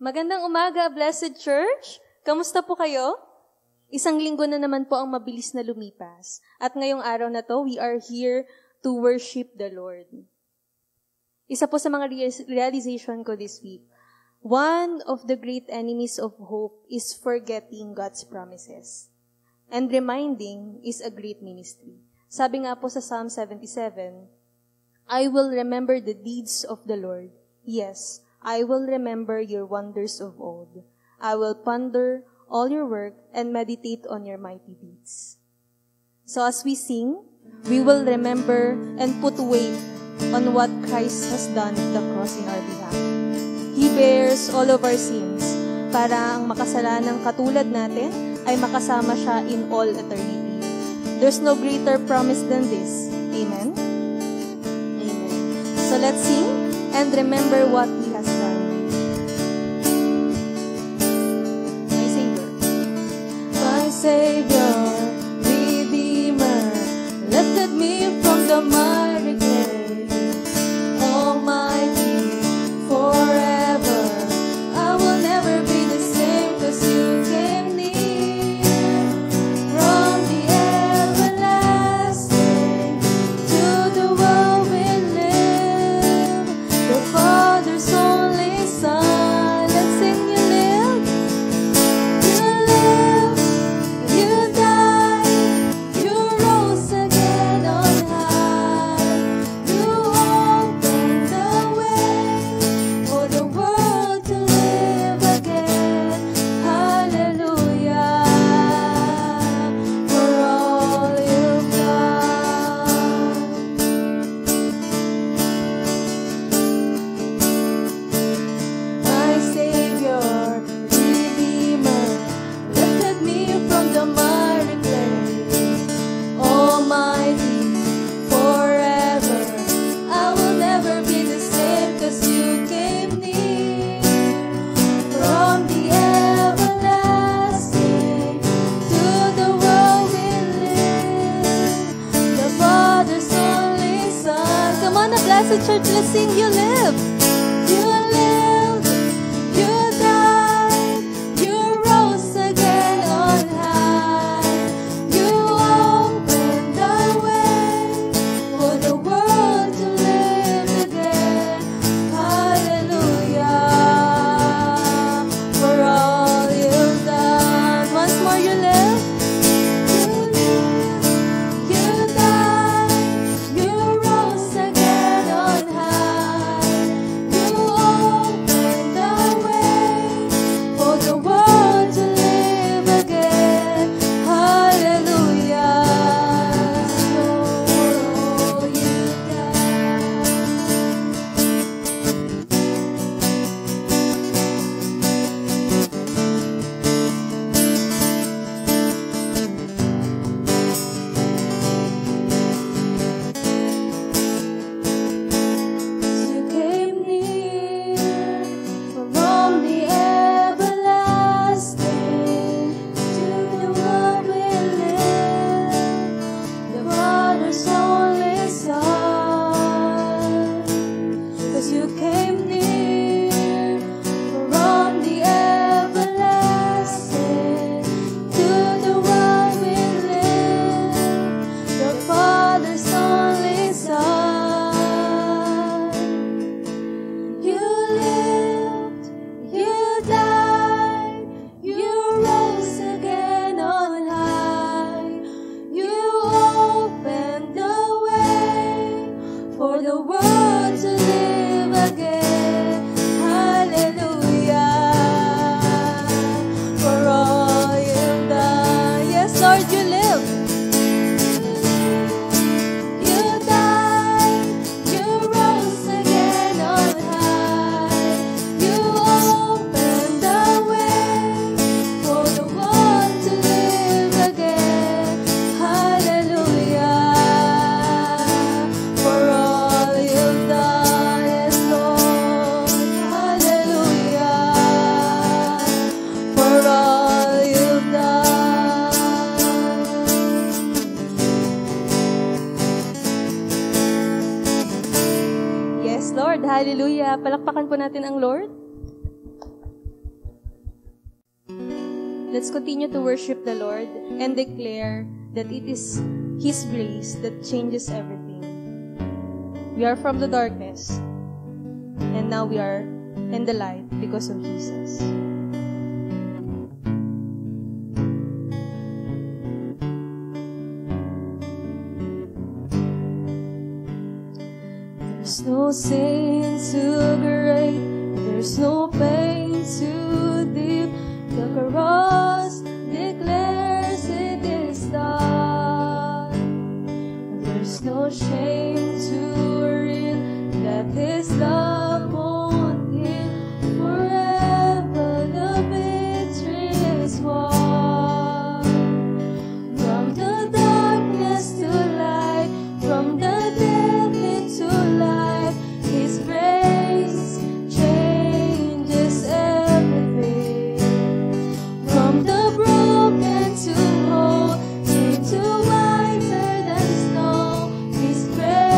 Magandang umaga, Blessed Church! Kamusta po kayo? Isang linggo na naman po ang mabilis na lumipas. At ngayong araw na to, we are here to worship the Lord. Isa po sa mga realization ko this week, one of the great enemies of hope is forgetting God's promises. And reminding is a great ministry. Sabi nga po sa Psalm 77, I will remember the deeds of the Lord. Yes, I will remember your wonders of old. I will ponder all your work and meditate on your mighty deeds. So as we sing, we will remember and put weight on what Christ has done at the cross in our behalf. He bears all of our sins para ang makasalanang katulad natin ay makasama siya in all eternity. There's no greater promise than this. Amen? Amen. So let's sing and remember what He has done. My Savior. My Savior, Redeemer, lifted me from the miry clay. Almighty, forever, I will never be the same 'cause you came near. From the everlasting to the world we live, the Father's only Son. Let's sing, you live, you died, you rose again on high. You opened the way for the world to live again. Hallelujah, for all you've done. My Savior, Redeemer, lifted me from the miry clay. Almighty, forever, I will never be the same 'cause you came near. From the everlasting to the world we live, the Father's only Son. Come on, the Blessed Church, let's sing, you live. You lived, you died, you rose again on high. You opened the way for the world to live again. Hallelujah, for all you've done. Once more, you live. You died, you rose again on high. You opened the way for the world to live again. Hallelujah, for all you've done. You came near from the everlasting to the world we live, the Father's only Son. 'Cause you came near from the everlasting to the world we live, the Father's only Son. You lived, you died, you rose again on high. You opened the way for the world to live again. Hallelujah, for all you've done. Yes, Lord, you live. You died, you rose again on high. You opened the way for the world to live again. Hallelujah, for all you've done. Yes, Lord. Hallelujah, for all you've done. Yes, Lord. Hallelujah. Palakpakan po natin ang Lord. Let's continue to worship the Lord and declare that it is His grace that changes everything. We are from the darkness, and now we are in the light because of Jesus. There's no sin too great, there's no pain too deep. The cross declares it is done. There's no shame too real that His love won't heal. Forever the victory is won. From the darkness to light, from the dead into life, His grace changes everything. From the broken to whole, straight to whiter than snow, His grace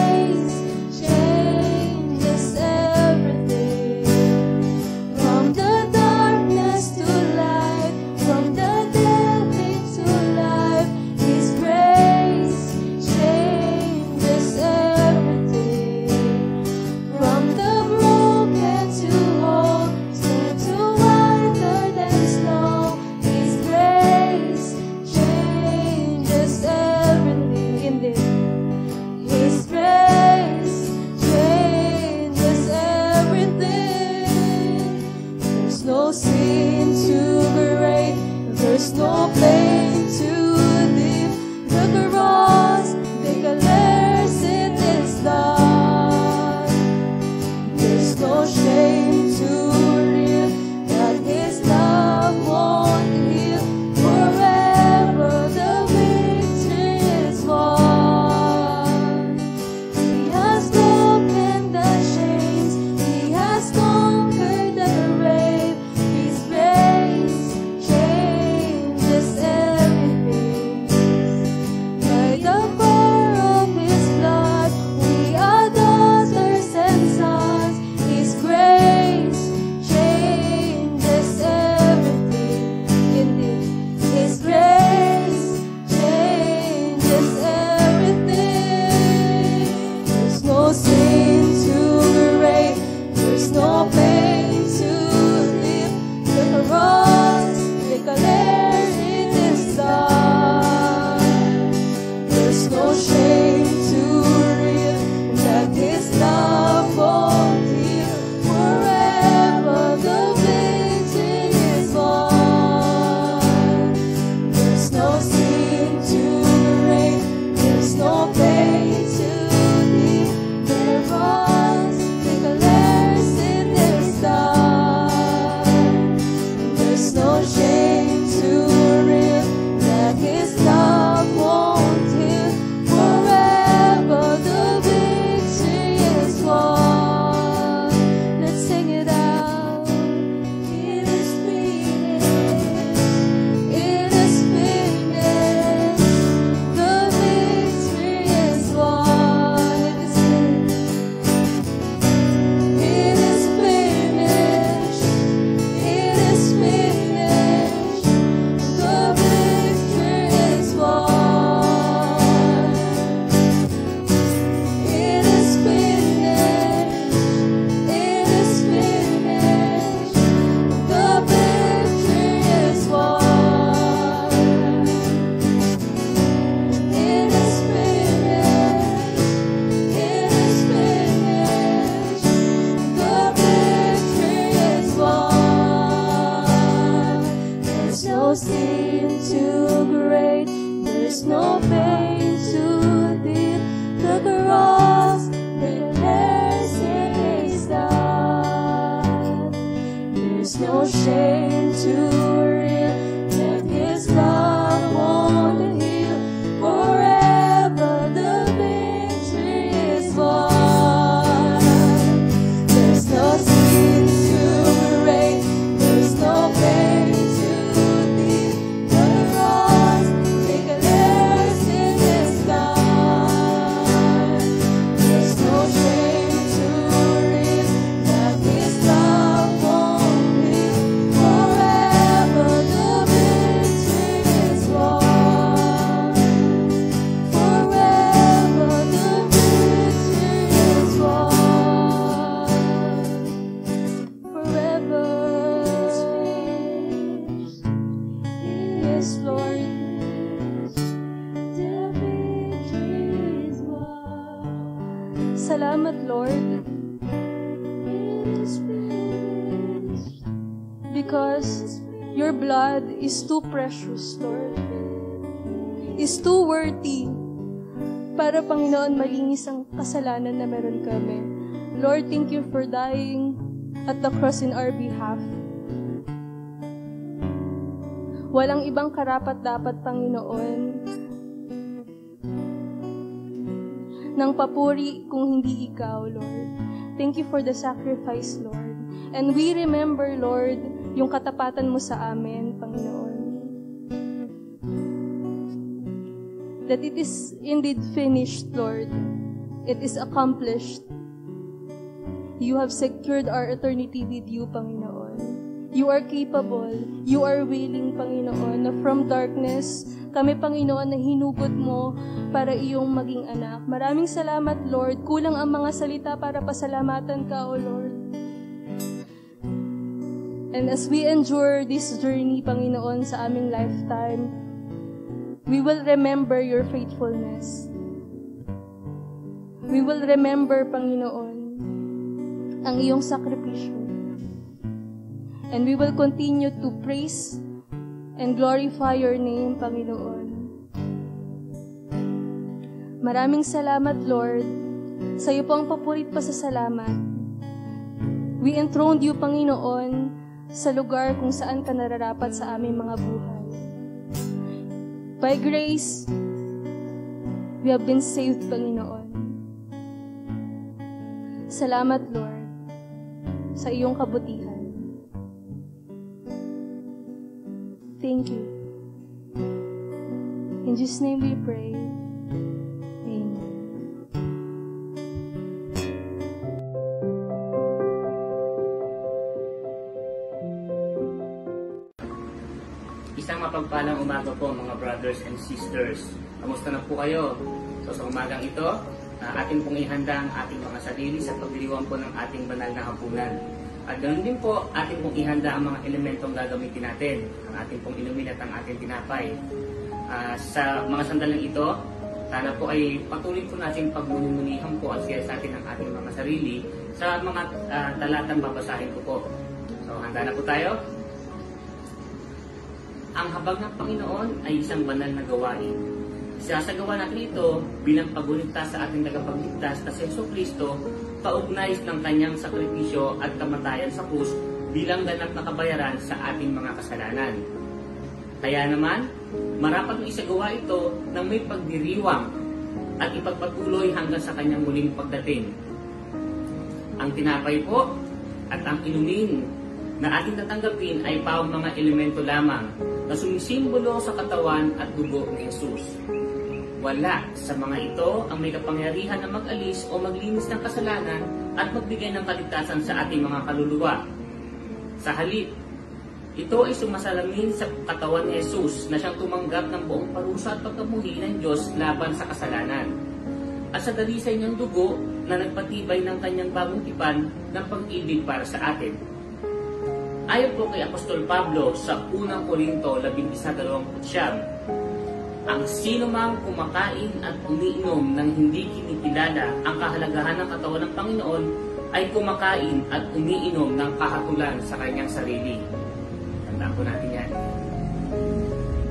salamat, Lord. Because your blood is too precious, Lord. Is too worthy para, Panginoon, malinis ang kasalanan na meron kami. Lord, thank you for dying at the cross in our behalf. Walang ibang karapat-dapat, Panginoon, ng papuri kung hindi ikaw, Lord. Thank you for the sacrifice, Lord. And we remember, Lord, yung katapatan mo sa amin, Panginoon. That it is indeed finished, Lord. It is accomplished. You have secured our eternity with you, Panginoon. You are capable. You are willing, Panginoon, na from darkness, kami, Panginoon, na hinugot mo para iyong maging anak. Maraming salamat, Lord. Kulang ang mga salita para pasalamatan ka, O Lord. And as we endure this journey, Panginoon, sa aming lifetime, we will remember your faithfulness. We will remember, Panginoon, ang iyong sakripisyo. And we will continue to praise and glorify your name, Panginoon. Maraming salamat, Lord. Sa iyo po ang papurit pa sa salamat. We enthroned you, Panginoon, sa lugar kung saan ka nararapat sa aming mga buhay. By grace, we have been saved, Panginoon. Salamat, Lord, sa iyong kabutihan. Thank you. In Jesus' name we pray. Amen. Isang mapagpalang umaga po mga brothers and sisters. Kamusta na po kayo? So sa umagang ito, atin pong ihanda ang ating mga sarili sa pagdiriwang po ng ating banal na hapunan. At ganoon din po, atin pong ihanda ang mga elementong gagamitin natin. Ang ating pong inumin at ang ating tinapay. Sa mga sandaling ito, sana po ay patuloy po natin pagmunimunihan po at siya sa atin ang ating mga sarili sa mga talatang babasahin ko po. So handa na po tayo? Ang habag ng Panginoon ay isang banal na gawain. Sasagawa natin ito bilang paguligtas sa ating tagapagligtas na si Jesucristo, paugnay ng kanyang sakripisyo at kamatayan sa krus bilang ganap na kabayaran sa ating mga kasalanan. Kaya naman, marapat na isagawa ito ng may pagdiriwang at ipagpatuloy hanggang sa kanyang muling pagdating. Ang tinapay po at ang inumin na ating tatanggapin ay pawang mga elemento lamang na sumisimbolo sa katawan at dugo ni Jesus. Wala sa mga ito ang may kapangyarihan na mag-alis o maglinis ng kasalanan at magbigay ng kaligtasan sa ating mga kaluluwa. Sa halip, ito ay sumasalamin sa katawan ni Jesus na siyang tumanggap ng buong parusa at pagkamuhi ng Diyos laban sa kasalanan. At sa dalisay niyang dugo na nagpatibay ng kanyang bagong tipan ng pag-ibig para sa atin. Ayon po kay Apostol Pablo sa unang Korinto 11:29, ang sino mang kumakain at umiinom ng hindi kinikilala ang kahalagahan ng katawan ng Panginoon ay kumakain at umiinom ng kahatulan sa kanyang sarili. Tandaan po natin yan.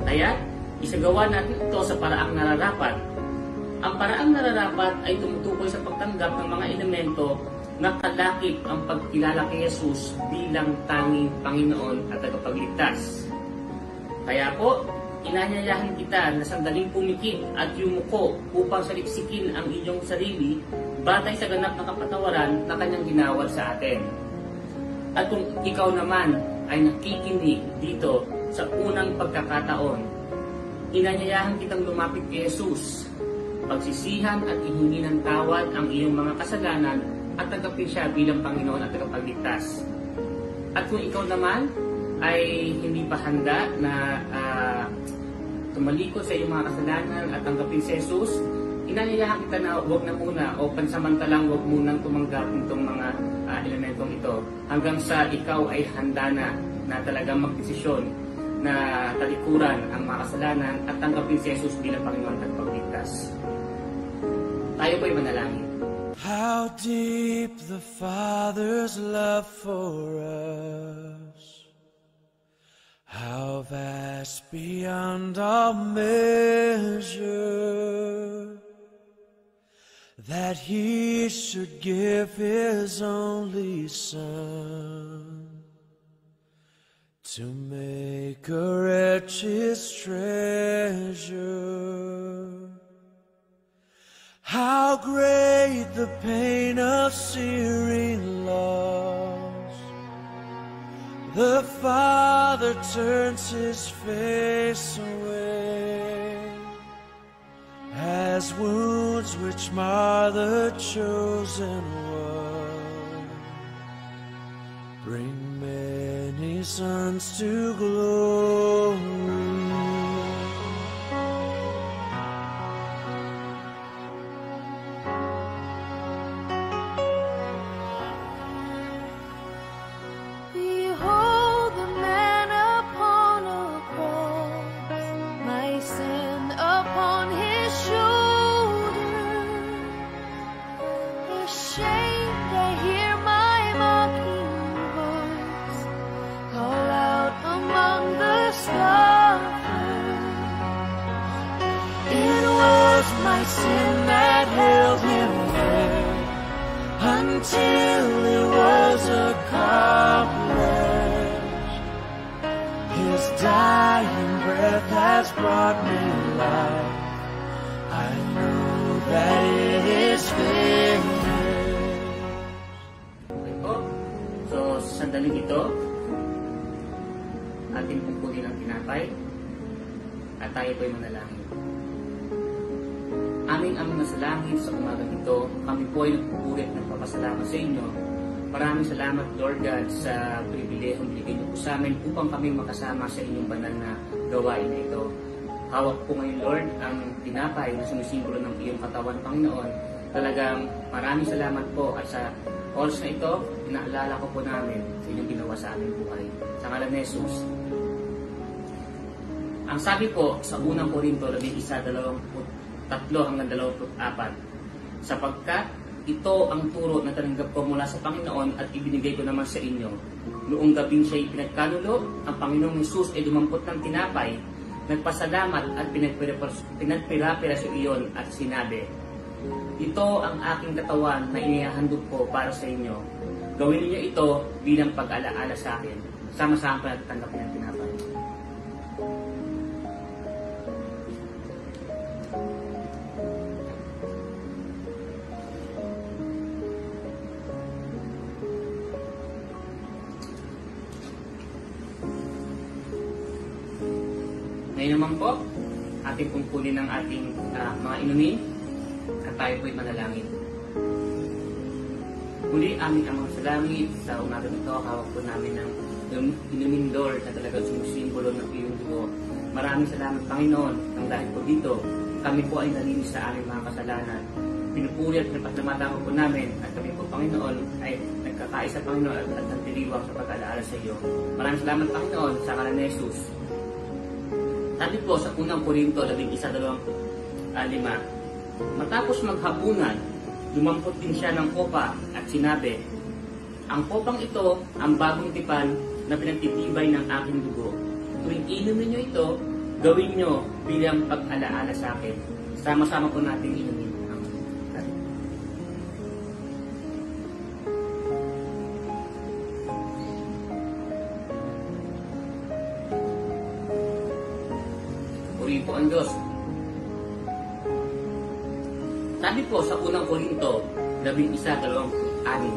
Kaya, isagawa natin ito sa paraang nararapat. Ang paraang nararapat ay tumutukoy sa pagtanggap ng mga elemento na kalakip ang pagkilala kay Jesus bilang tanging Panginoon at tagapagligtas. Kaya po, inanyayahan kita na sandaling pumikit at yumuko upang saliksikin ang iyong sarili batay sa ganap na kapatawaran na kanyang ginawad sa atin. At kung ikaw naman ay nakikinig dito sa unang pagkakataon, inanyayahan kitang lumapit kay Jesus, pagsisihan at ihingi ng tawad ang iyong mga kasalanan at tanggapin siya bilang Panginoon at tagapagligtas. At kung ikaw naman ay hindi pa handa na tumalikod sa iyong mga kasalanan at tanggapin si Jesus, inanyayahan kita na huwag na muna o pansamantalang huwag munang tumanggap nitong mga elementong ito hanggang sa ikaw ay handa na talagang magdesisyon na talikuran ang mga kasalanan at tanggapin si Jesus bilang Panginoon at pagligtas. Tayo po'y manalangin. How deep the Father's love for us, how vast beyond all measure, that He should give His only Son to make a wretch His treasure. How great the pain of searing loss! The Father turns His face away, as wounds which mar the chosen one bring many sons to glory. Sin that held Him there until it was accomplished. His dying breath has brought me life. I know that it is finished. Okay po. So, sa sandaling ito, ating pupulin ang tinapay at tayo po'y manalangin. Aming Amang nasa langit, sa umagang ito, kami po ay nagpupuri at nagpapasalamat sa inyo. Maraming salamat, Lord God, sa pribilehong binigay niyo po sa amin upang kami makasama sa inyong banal na gawain na ito. Hawak po ngayon, Lord, ang tinapay na sumisimbolo ng iyong katawan, Panginoon. Talagang maraming salamat po at sa oras na ito, inaalala ko po namin sa inyong ginawa sa aming buhay. Sa ngalan ni Jesus. Ang sabi po sa unang Korinto, 11:3-24, sapagkat ito ang turo na tanggap ko mula sa Panginoon at ibinigay ko naman sa inyo. Noong gabing siya'y pinagkanulo, ang Panginoong Hesus ay dumampot ng tinapay, nagpasalamat at pinagpirapira sa iyon at sinabi, ito ang aking katawan na inihahandog ko para sa inyo. Gawin niyo ito bilang pag-alaala sa akin. Sama-sama nagtanggap ng tinapay. Ngayon naman po, ating pungkulin ang ating mga inumin at tayo po'y manalangin. Muli, aming Amang sa langit, sa umagang ito, hawak po namin ng inumin, Lord, na talagang sumusimbolo ng iyong dugo. Maraming salamat, Panginoon, nang dahil po dito, kami po ay nalinis sa aming mga kasalanan. Pinupuri at napasalamatan po namin at kami po, Panginoon, ay nagkakaisa, Panginoon, at nagtiliwang sa pag-alaala sa iyo. Maraming salamat, Panginoon, sa ngalan ni Jesus. Sabi po sa unang Korinto 11:25, matapos maghapunan, dumampot din siya ng kopa at sinabi, ang kopang ito ang bagong tipan na pinagtitibay ng aking dugo. Tuwing inumin niyo ito, gawin niyo bilang pag-alaala sa akin. Sama-sama po natin inumin. Purihin po ang Diyos. Sabi po sa unang Korinto 11:26,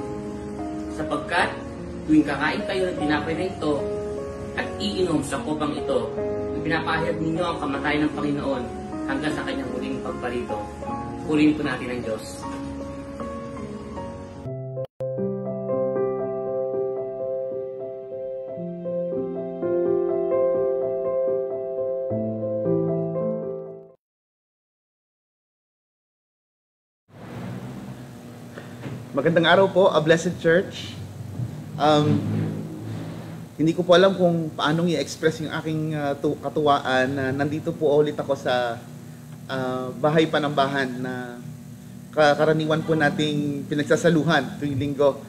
sapagkat tuwing kakain kayo ng tinapay na ito at iinom sa kopang ito, pinapahayag ninyo ang kamatayan ng Panginoon hanggang sa kanyang muling pagparito. Purihin po natin ang Diyos. Magandang araw po, a blessed church. Hindi ko po alam kung paanong i-express yung aking katuwaan na nandito po ulit ako sa bahay panambahan na karaniwan po nating pinagsasaluhan tuwing linggo.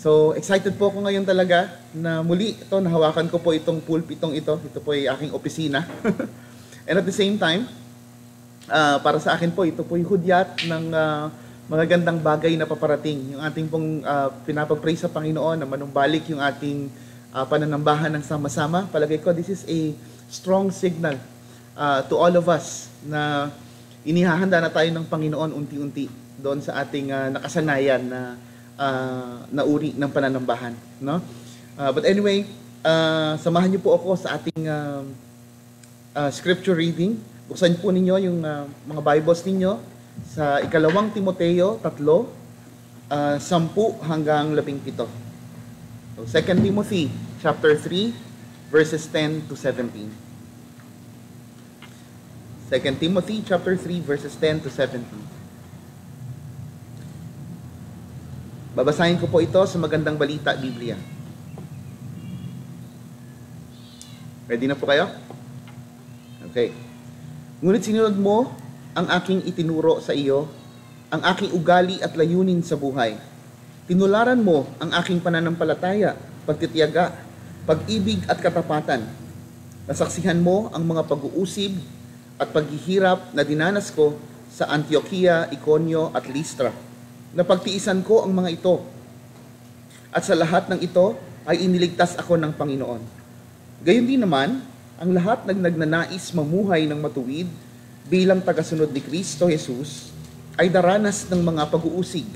So, excited po ako ngayon talaga na muli ito, nahawakan ko po itong pulpitong ito. Ito po ay aking opisina. And at the same time, para sa akin po, ito po yung hudyat ng mga gandang bagay na paparating. Yung ating pong pinapag-pray sa Panginoon na manumbalik yung ating pananambahan ng sama-sama. Palagay ko, this is a strong signal to all of us na inihahanda na tayo ng Panginoon unti-unti doon sa ating nakasanayan na uri ng pananambahan. No? But anyway, samahan niyo po ako sa ating scripture reading. Buksan po ninyo yung mga Bibles ninyo sa 2 Timoteo 3, 10 hanggang 17. So 2 Timothy chapter 3, verses 10 to 17. 2 Timothy chapter 3, verses 10 to 17. Babasahin ko po ito sa Magandang Balita, Biblia. Ready na po kayo? Okay. Ngunit sinunod mo ang aking itinuro sa iyo, ang aking ugali at layunin sa buhay. Tinularan mo ang aking pananampalataya, pagtitiyaga, pag-ibig at katapatan. Nasaksihan mo ang mga pag-uusig at paghihirap na dinanas ko sa Antioquia, Iconio at Listra. Napagtiisan ko ang mga ito. At sa lahat ng ito ay iniligtas ako ng Panginoon. Gayon din naman, ang lahat ng nagnanais mamuhay ng matuwid bilang tagasunod ni Kristo Jesus ay daranas ng mga pag-uusig.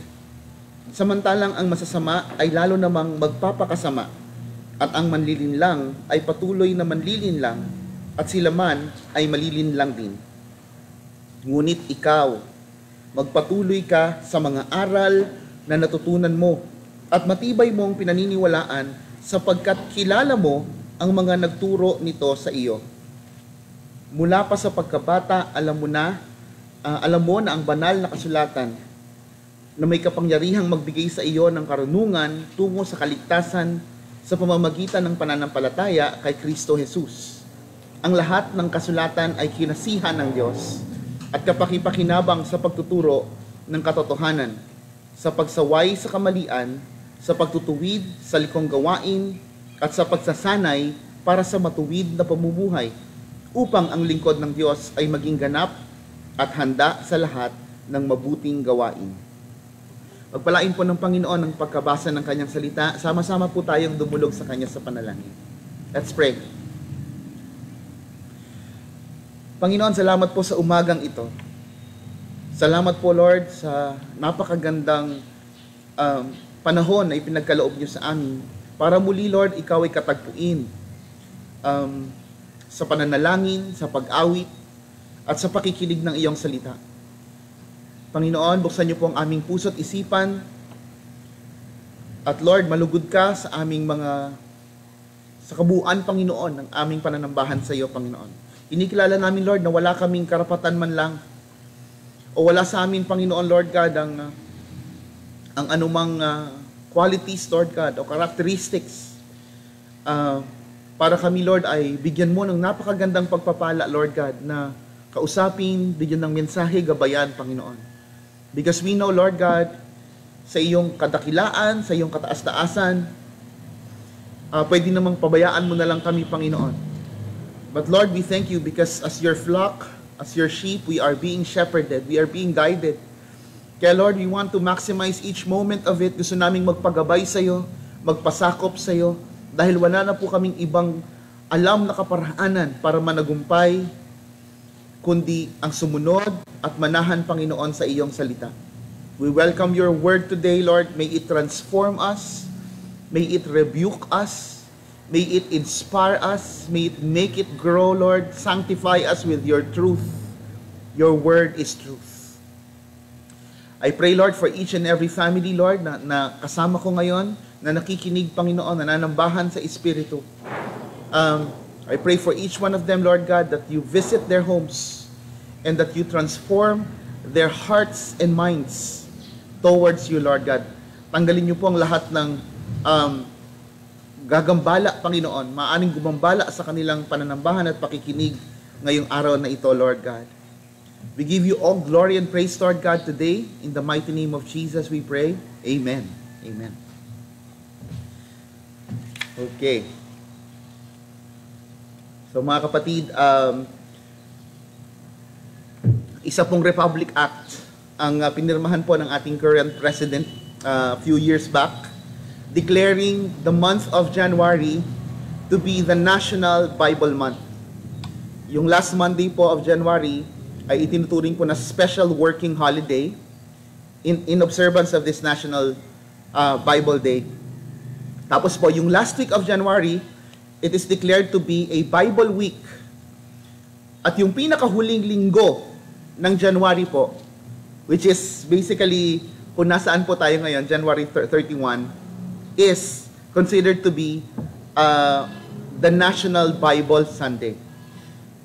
Samantalang ang masasama ay lalo namang magpapakasama at ang manlilinlang ay patuloy na manlilinlang at sila man ay malilinlang din. Ngunit ikaw, magpatuloy ka sa mga aral na natutunan mo at matibay mong pinaniniwalaan sapagkat kilala mo ang mga nagturo nito sa iyo. Mula pa sa pagkabata, alam mo na ang banal na kasulatan na may kapangyarihang magbigay sa iyo ng karunungan tungo sa kaligtasan sa pamamagitan ng pananampalataya kay Kristo Jesus. Ang lahat ng kasulatan ay kinasihan ng Diyos at kapakipakinabang sa pagtuturo ng katotohanan, sa pagsaway sa kamalian, sa pagtutuwid sa likong gawain, at sa pagsasanay para sa matuwid na pamumuhay, upang ang lingkod ng Diyos ay maging ganap at handa sa lahat ng mabuting gawain. Pagpalain po ng Panginoon ang pagkabasa ng Kanyang salita. Sama-sama po tayong dumulog sa Kanya sa panalangin. Let's pray. Panginoon, salamat po sa umagang ito. Salamat po, Lord, sa napakagandang panahon na ipinagkaloob niyo sa amin para muli, Lord, ikaw ay katagpuin sa pananalangin, sa pag-awit, at sa pakikinig ng iyong salita. Panginoon, buksan niyo po ang aming puso't isipan, at Lord, malugod ka sa aming sa kabuuan, Panginoon, ng aming pananambahan sa iyo, Panginoon. Inikilala namin, Lord, na wala kaming karapatan man lang o wala sa amin, Panginoon, Lord God, ang anumang qualities, Lord God, o characteristics para kami, Lord, ay bigyan mo ng napakagandang pagpapala, Lord God, na kausapin, bigyan ng mensahe, gabayan, Panginoon. Because we know, Lord God, sa iyong kadakilaan, sa iyong kataas-taasan, pwede namang pabayaan mo na lang kami, Panginoon. But Lord, we thank you because as your flock, as your sheep, we are being shepherded, we are being guided. Kaya Lord, we want to maximize each moment of it. Gusto naming magpagabay sa iyo, magpasakop sa iyo, dahil wala na po kaming ibang alam na kaparaanan para managumpay, kundi ang sumunod at manahan, Panginoon, sa iyong salita. We welcome your word today, Lord. May it transform us, may it rebuke us, may it inspire us. May it make it grow, Lord. Sanctify us with your truth. Your word is truth. I pray, Lord, for each and every family, Lord, na kasama ko ngayon, na nakikinig, Panginoon, na nanambahan sa Espiritu. I pray for each one of them, Lord God, that you visit their homes and that you transform their hearts and minds towards you, Lord God. Tanggalin niyo po ang lahat ng gagambala, Panginoon, maaaring gumambala sa kanilang pananambahan at pakikinig ngayong araw na ito, Lord God. We give you all glory and praise, Lord God, today. In the mighty name of Jesus, we pray. Amen. Amen. Okay. So mga kapatid, isa pong Republic Act ang pinirmahan po ng ating current president a few years back, declaring the month of January to be the National Bible Month. Yung last Monday po of January ay itinuturing po na special working holiday in observance of this National Bible Day. Tapos po, yung last week of January, it is declared to be a Bible week. At yung pinakahuling linggo ng January po, which is basically kung nasaan po tayo ngayon, January 31, is considered to be the National Bible Sunday.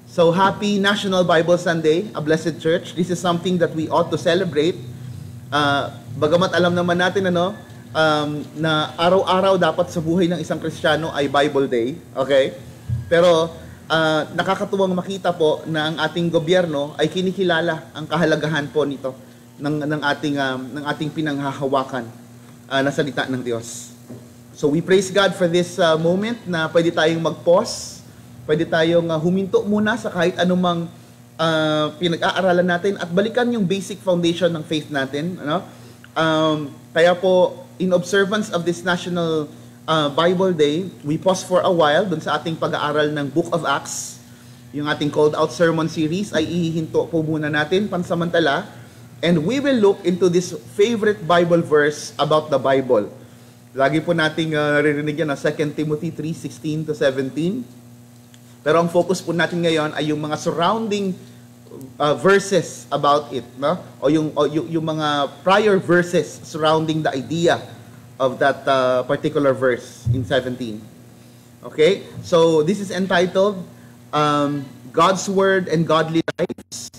So happy National Bible Sunday, a blessed church. This is something that we ought to celebrate. Bagamat alam naman natin na araw-araw dapat sa buhay ng isang Kristiyano ay Bible Day, okay? Pero nakakatuwang makita po na ang ating gobyerno ay kinikilala ang kahalagahan po nito ng ating pinanghahawakan na salita ng Diyos. So we praise God for this moment na pwede tayong mag-pause, pwede tayong huminto muna sa kahit anumang pinag-aaralan natin at balikan yung basic foundation ng faith natin. Kaya po, in observance of this National Bible Day, we pause for a while dun sa ating pag-aaral ng Book of Acts. Yung ating called out sermon series ay ihihinto po muna natin pansamantala, and we will look into this favorite Bible verse about the Bible. Lagi po nating naririnig yan na 2 Timothy 3:16 to 17. Pero ang focus po natin ngayon ay yung mga surrounding verses about it, no? O yung mga prior verses surrounding the idea of that particular verse in 17. Okay? So this is entitled God's Word and Godly Lives.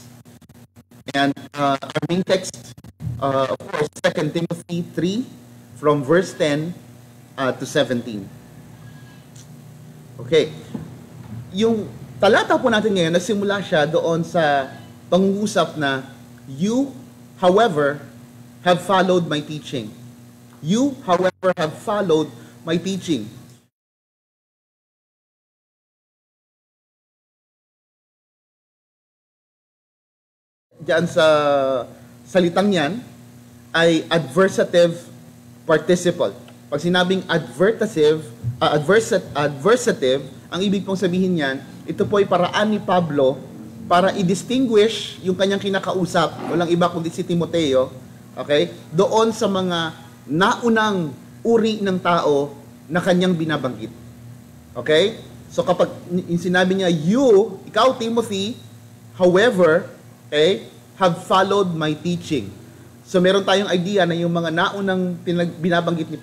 And our main text, of course, 2 Timothy 3 from verse 10 to 17. Okay. Yung talata po natin ngayon, nagsimula siya doon sa pangungusap na, you, however, have followed my teaching. You, however, have followed my teaching. Diyan sa salitang yan ay adversative participle. Pag sinabing adversative, ang ibig pong sabihin niyan, ito po ay paraan ni Pablo para i-distinguish yung kanyang kinakausap, walang iba kundi si Timoteo, okay? Doon sa mga naunang uri ng tao na kanyang binabanggit. Okay? So kapag sinabi niya, you, ikaw Timothy, however, okay, have followed my teaching. So meron tayong idea na yung mga naunang binabanggit ni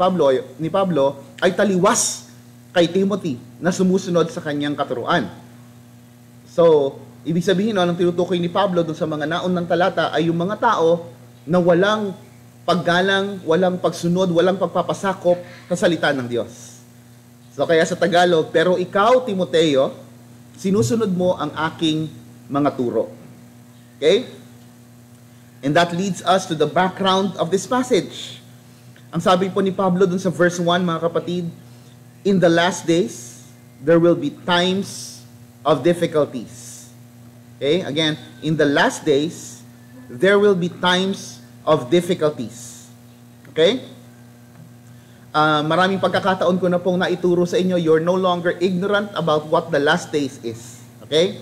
Pablo ay taliwas kay Timothy na sumusunod sa kanyang katuruan. So, ibig sabihin ang tinutukoy ni Pablo dun sa mga naunang talata ay yung mga tao na walang paggalang, walang pagsunod, walang pagpapasakop sa salita ng Diyos. So, kaya sa Tagalog, pero ikaw, Timoteo, sinusunod mo ang aking mga turo. Okay? And that leads us to the background of this passage. Ang sabi po ni Pablo dun sa verse 1, mga kapatid, in the last days, there will be times of difficulties. Okay? Again, in the last days, there will be times of difficulties. Okay? Maraming pagkakataon ko na pong naituro sa inyo, you're no longer ignorant about what the last days is. Okay?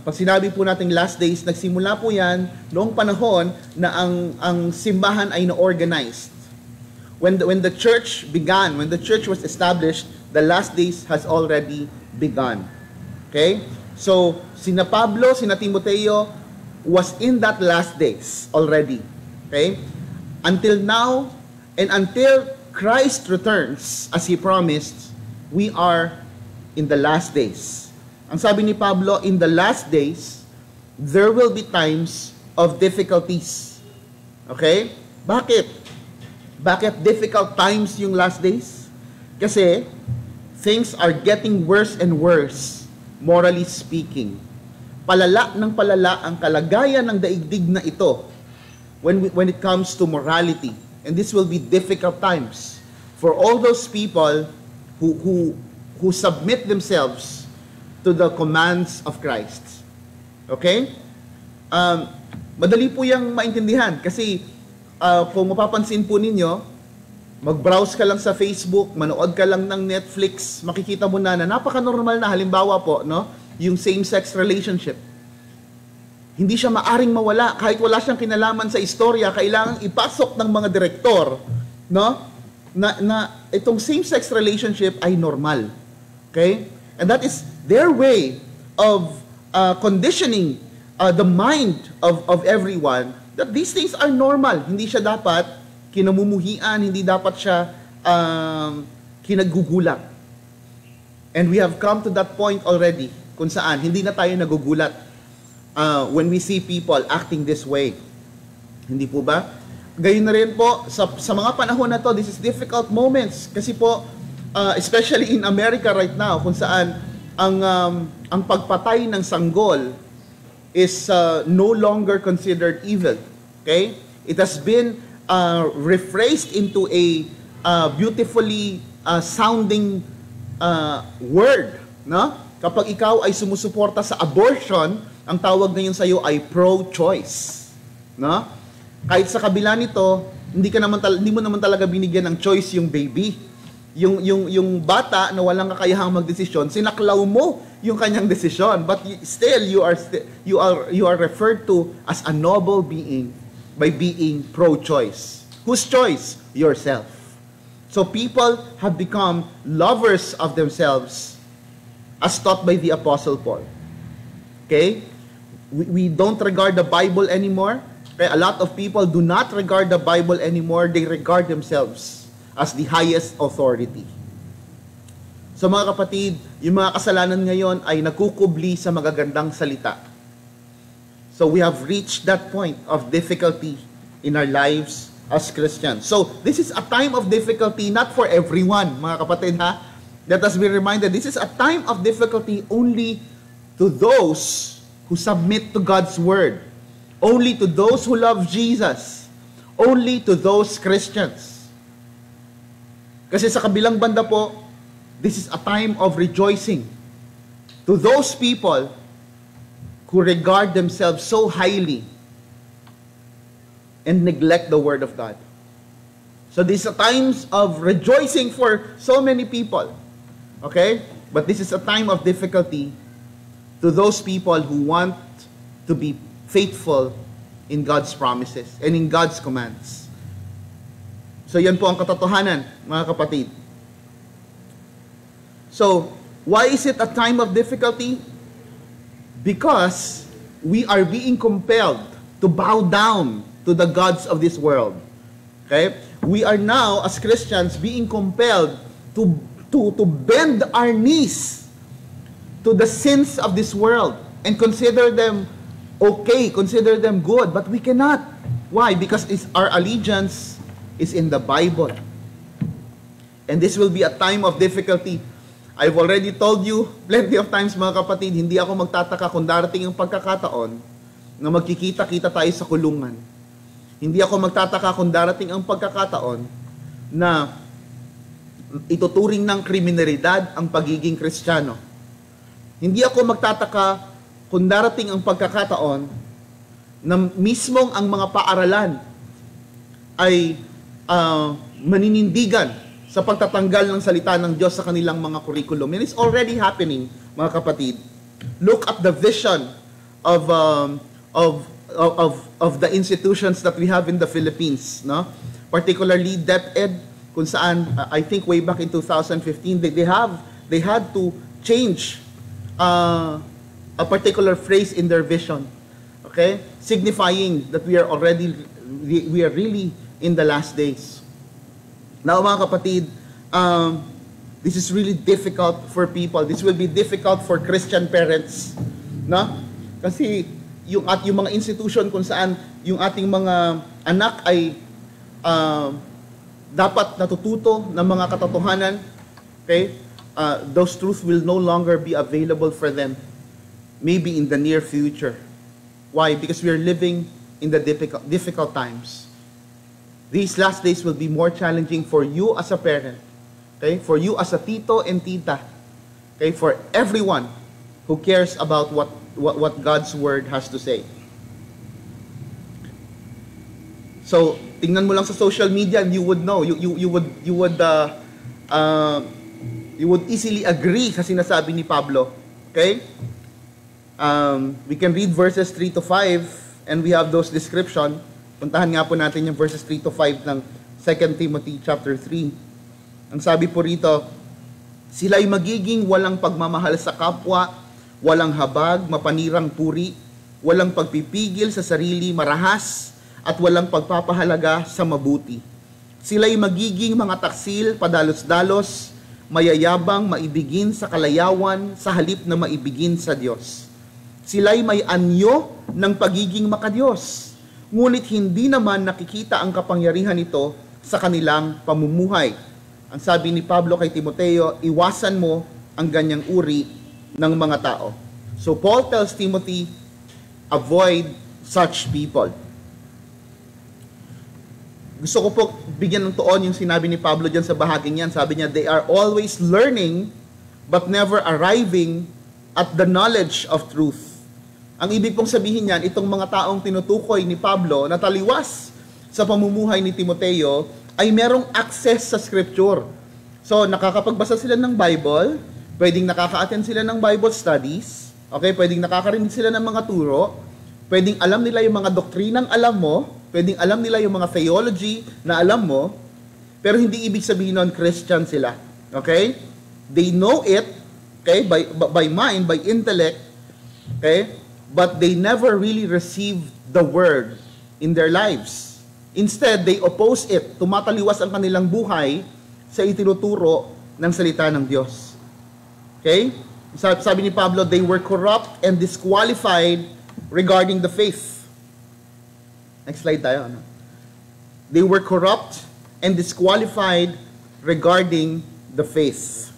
Pag sinabi po natin last days, nagsimula po yan noong panahon na ang simbahan ay na-organized. When the church began, when the church was established, the last days has already begun. Okay? So, sina Pablo, sina Timoteo was in that last days already. Okay? Until now, and until Christ returns, as He promised, we are in the last days. Ang sabi ni Pablo, in the last days, there will be times of difficulties. Okay? Bakit? Bakit difficult times yung last days? Kasi things are getting worse and worse, morally speaking. palala ng palala ang kalagayan ng daigdig na ito when it comes to morality. And this will be difficult times for all those people who submit themselves to the commands of Christ. Okay? Madali po yung maintindihan kasi kung mapapansin po ninyo, mag-browse ka lang sa Facebook, manood ka lang ng Netflix, makikita mo na napaka-normal na, halimbawa po, no, yung same-sex relationship. Hindi siya maaring mawala kahit wala siyang kinalaman sa istorya, kailangang ipasok ng mga direktor, no, na itong same-sex relationship ay normal. Okay? And that is their way of conditioning the mind of everyone that these things are normal. Hindi siya dapat kinamumuhian, hindi dapat siya kinagugulat. And we have come to that point already kung saan hindi na tayo nagugulat when we see people acting this way. Hindi po ba? Gayon na rin po, sa mga panahon na to, this is difficult moments. Kasi po, especially in America right now, kung saan ang pagpatay ng sanggol is no longer considered evil. Okay? It has been rephrased into a beautifully sounding word. No? Kapag ikaw ay sumusuporta sa abortion, ang tawag ngayon sa iyo ay pro-choice. No? Kahit sa kabila nito, hindi mo naman talaga binigyan ng choice yung baby. Yung bata na walang kakayahang magdesisyon, sinaklaw mo yung kanyang desisyon, but still you are referred to as a noble being by being pro-choice. Whose choice? Yourself. So people have become lovers of themselves as taught by the Apostle Paul. Okay? We don't regard the Bible anymore. Okay? A lot of people do not regard the Bible anymore. They regard themselves as the highest authority. So mga kapatid, yung mga kasalanan ngayon ay nagkukubli sa magagandang salita. So we have reached that point of difficulty in our lives as Christians. So this is a time of difficulty not for everyone, mga kapatid, ha? Let us be reminded, this is a time of difficulty only to those who submit to God's word, only to those who love Jesus, only to those Christians. Kasi sa kabilang banda po, this is a time of rejoicing to those people who regard themselves so highly and neglect the word of God. So these are times of rejoicing for so many people. Okay? But this is a time of difficulty to those people who want to be faithful in God's promises and in God's commands. So yan po ang katotohanan, mga kapatid. So, why is it a time of difficulty? Because we are being compelled to bow down to the gods of this world. Okay? We are now, as Christians, being compelled to bend our knees to the sins of this world and consider them okay, consider them good, but we cannot. Why? Because our allegiance is in the Bible. And this will be a time of difficulty. I've already told you plenty of times, mga kapatid, hindi ako magtataka kung darating ang pagkakataon na magkikita-kita tayo sa kulungan. Hindi ako magtataka kung darating ang pagkakataon na ituturing ng kriminalidad ang pagiging Kristiyano. Hindi ako magtataka kung darating ang pagkakataon na mismong ang mga paaralan ay maninindigan sa pagtatanggal ng salita ng Diyos sa kanilang mga curriculum. And it's already happening, mga kapatid. Look at the vision of the institutions that we have in the Philippines, no? Particularly DepEd, kung saan I think way back in 2015 they had to change a particular phrase in their vision, okay, signifying that we are really in the last days. Now, mga kapatid, this is really difficult for people. This will be difficult for Christian parents, no? Kasi yung mga institution kung saan yung ating mga anak ay dapat natututo ng mga katotohanan, okay? Those truths will no longer be available for them. maybe in the near future. Why? Because we are living in the difficult times. These last days will be more challenging for you as a parent, okay? For you as a tito and tita, okay? For everyone who cares about what God's word has to say. So, tingnan mo lang sa social media and you would know, you would easily agree sa sinasabi ni Pablo. Okay? We can read verses 3 to 5 and we have those description. Puntahan nga po natin yung verses 3 to 5 ng 2 Timothy chapter 3. Ang sabi po rito, sila'y magiging walang pagmamahal sa kapwa, walang habag, mapanirang puri, walang pagpipigil sa sarili, marahas, at walang pagpapahalaga sa mabuti. Sila'y magiging mga taksil, padalos-dalos, mayayabang, maibigin sa kalayawan, sa halip na maibigin sa Diyos. Sila'y may anyo ng pagiging makadiyos, ngunit hindi naman nakikita ang kapangyarihan nito sa kanilang pamumuhay. Ang sabi ni Pablo kay Timoteo, iwasan mo ang ganyang uri ng mga tao. So Paul tells Timothy, avoid such people. Gusto ko po bigyan ng tuon yung sinabi ni Pablo dyan sa bahaging yan. Sabi niya, they are always learning but never arriving at the knowledge of truth. Ang ibig pong sabihin yan, itong mga taong tinutukoy ni Pablo na taliwas sa pamumuhay ni Timoteo ay merong access sa Scripture. So, nakakapagbasa sila ng Bible, pwedeng nakaka-attend sila ng Bible studies, okay? Pwedeng nakakarinig sila ng mga turo, pwedeng alam nila yung mga doktrinang alam mo, pwedeng alam nila yung mga theology na alam mo, pero hindi ibig sabihin nun Christian sila. Okay? They know it, okay, by mind, by intellect, okay? But they never really receive the word in their lives. Instead, they oppose it. Tumataliwas ang kanilang buhay sa itinuturo ng salita ng Diyos. Okay? Sabi ni Pablo, they were corrupt and disqualified regarding the faith. Next slide tayo. Ano? They were corrupt and disqualified regarding the faith.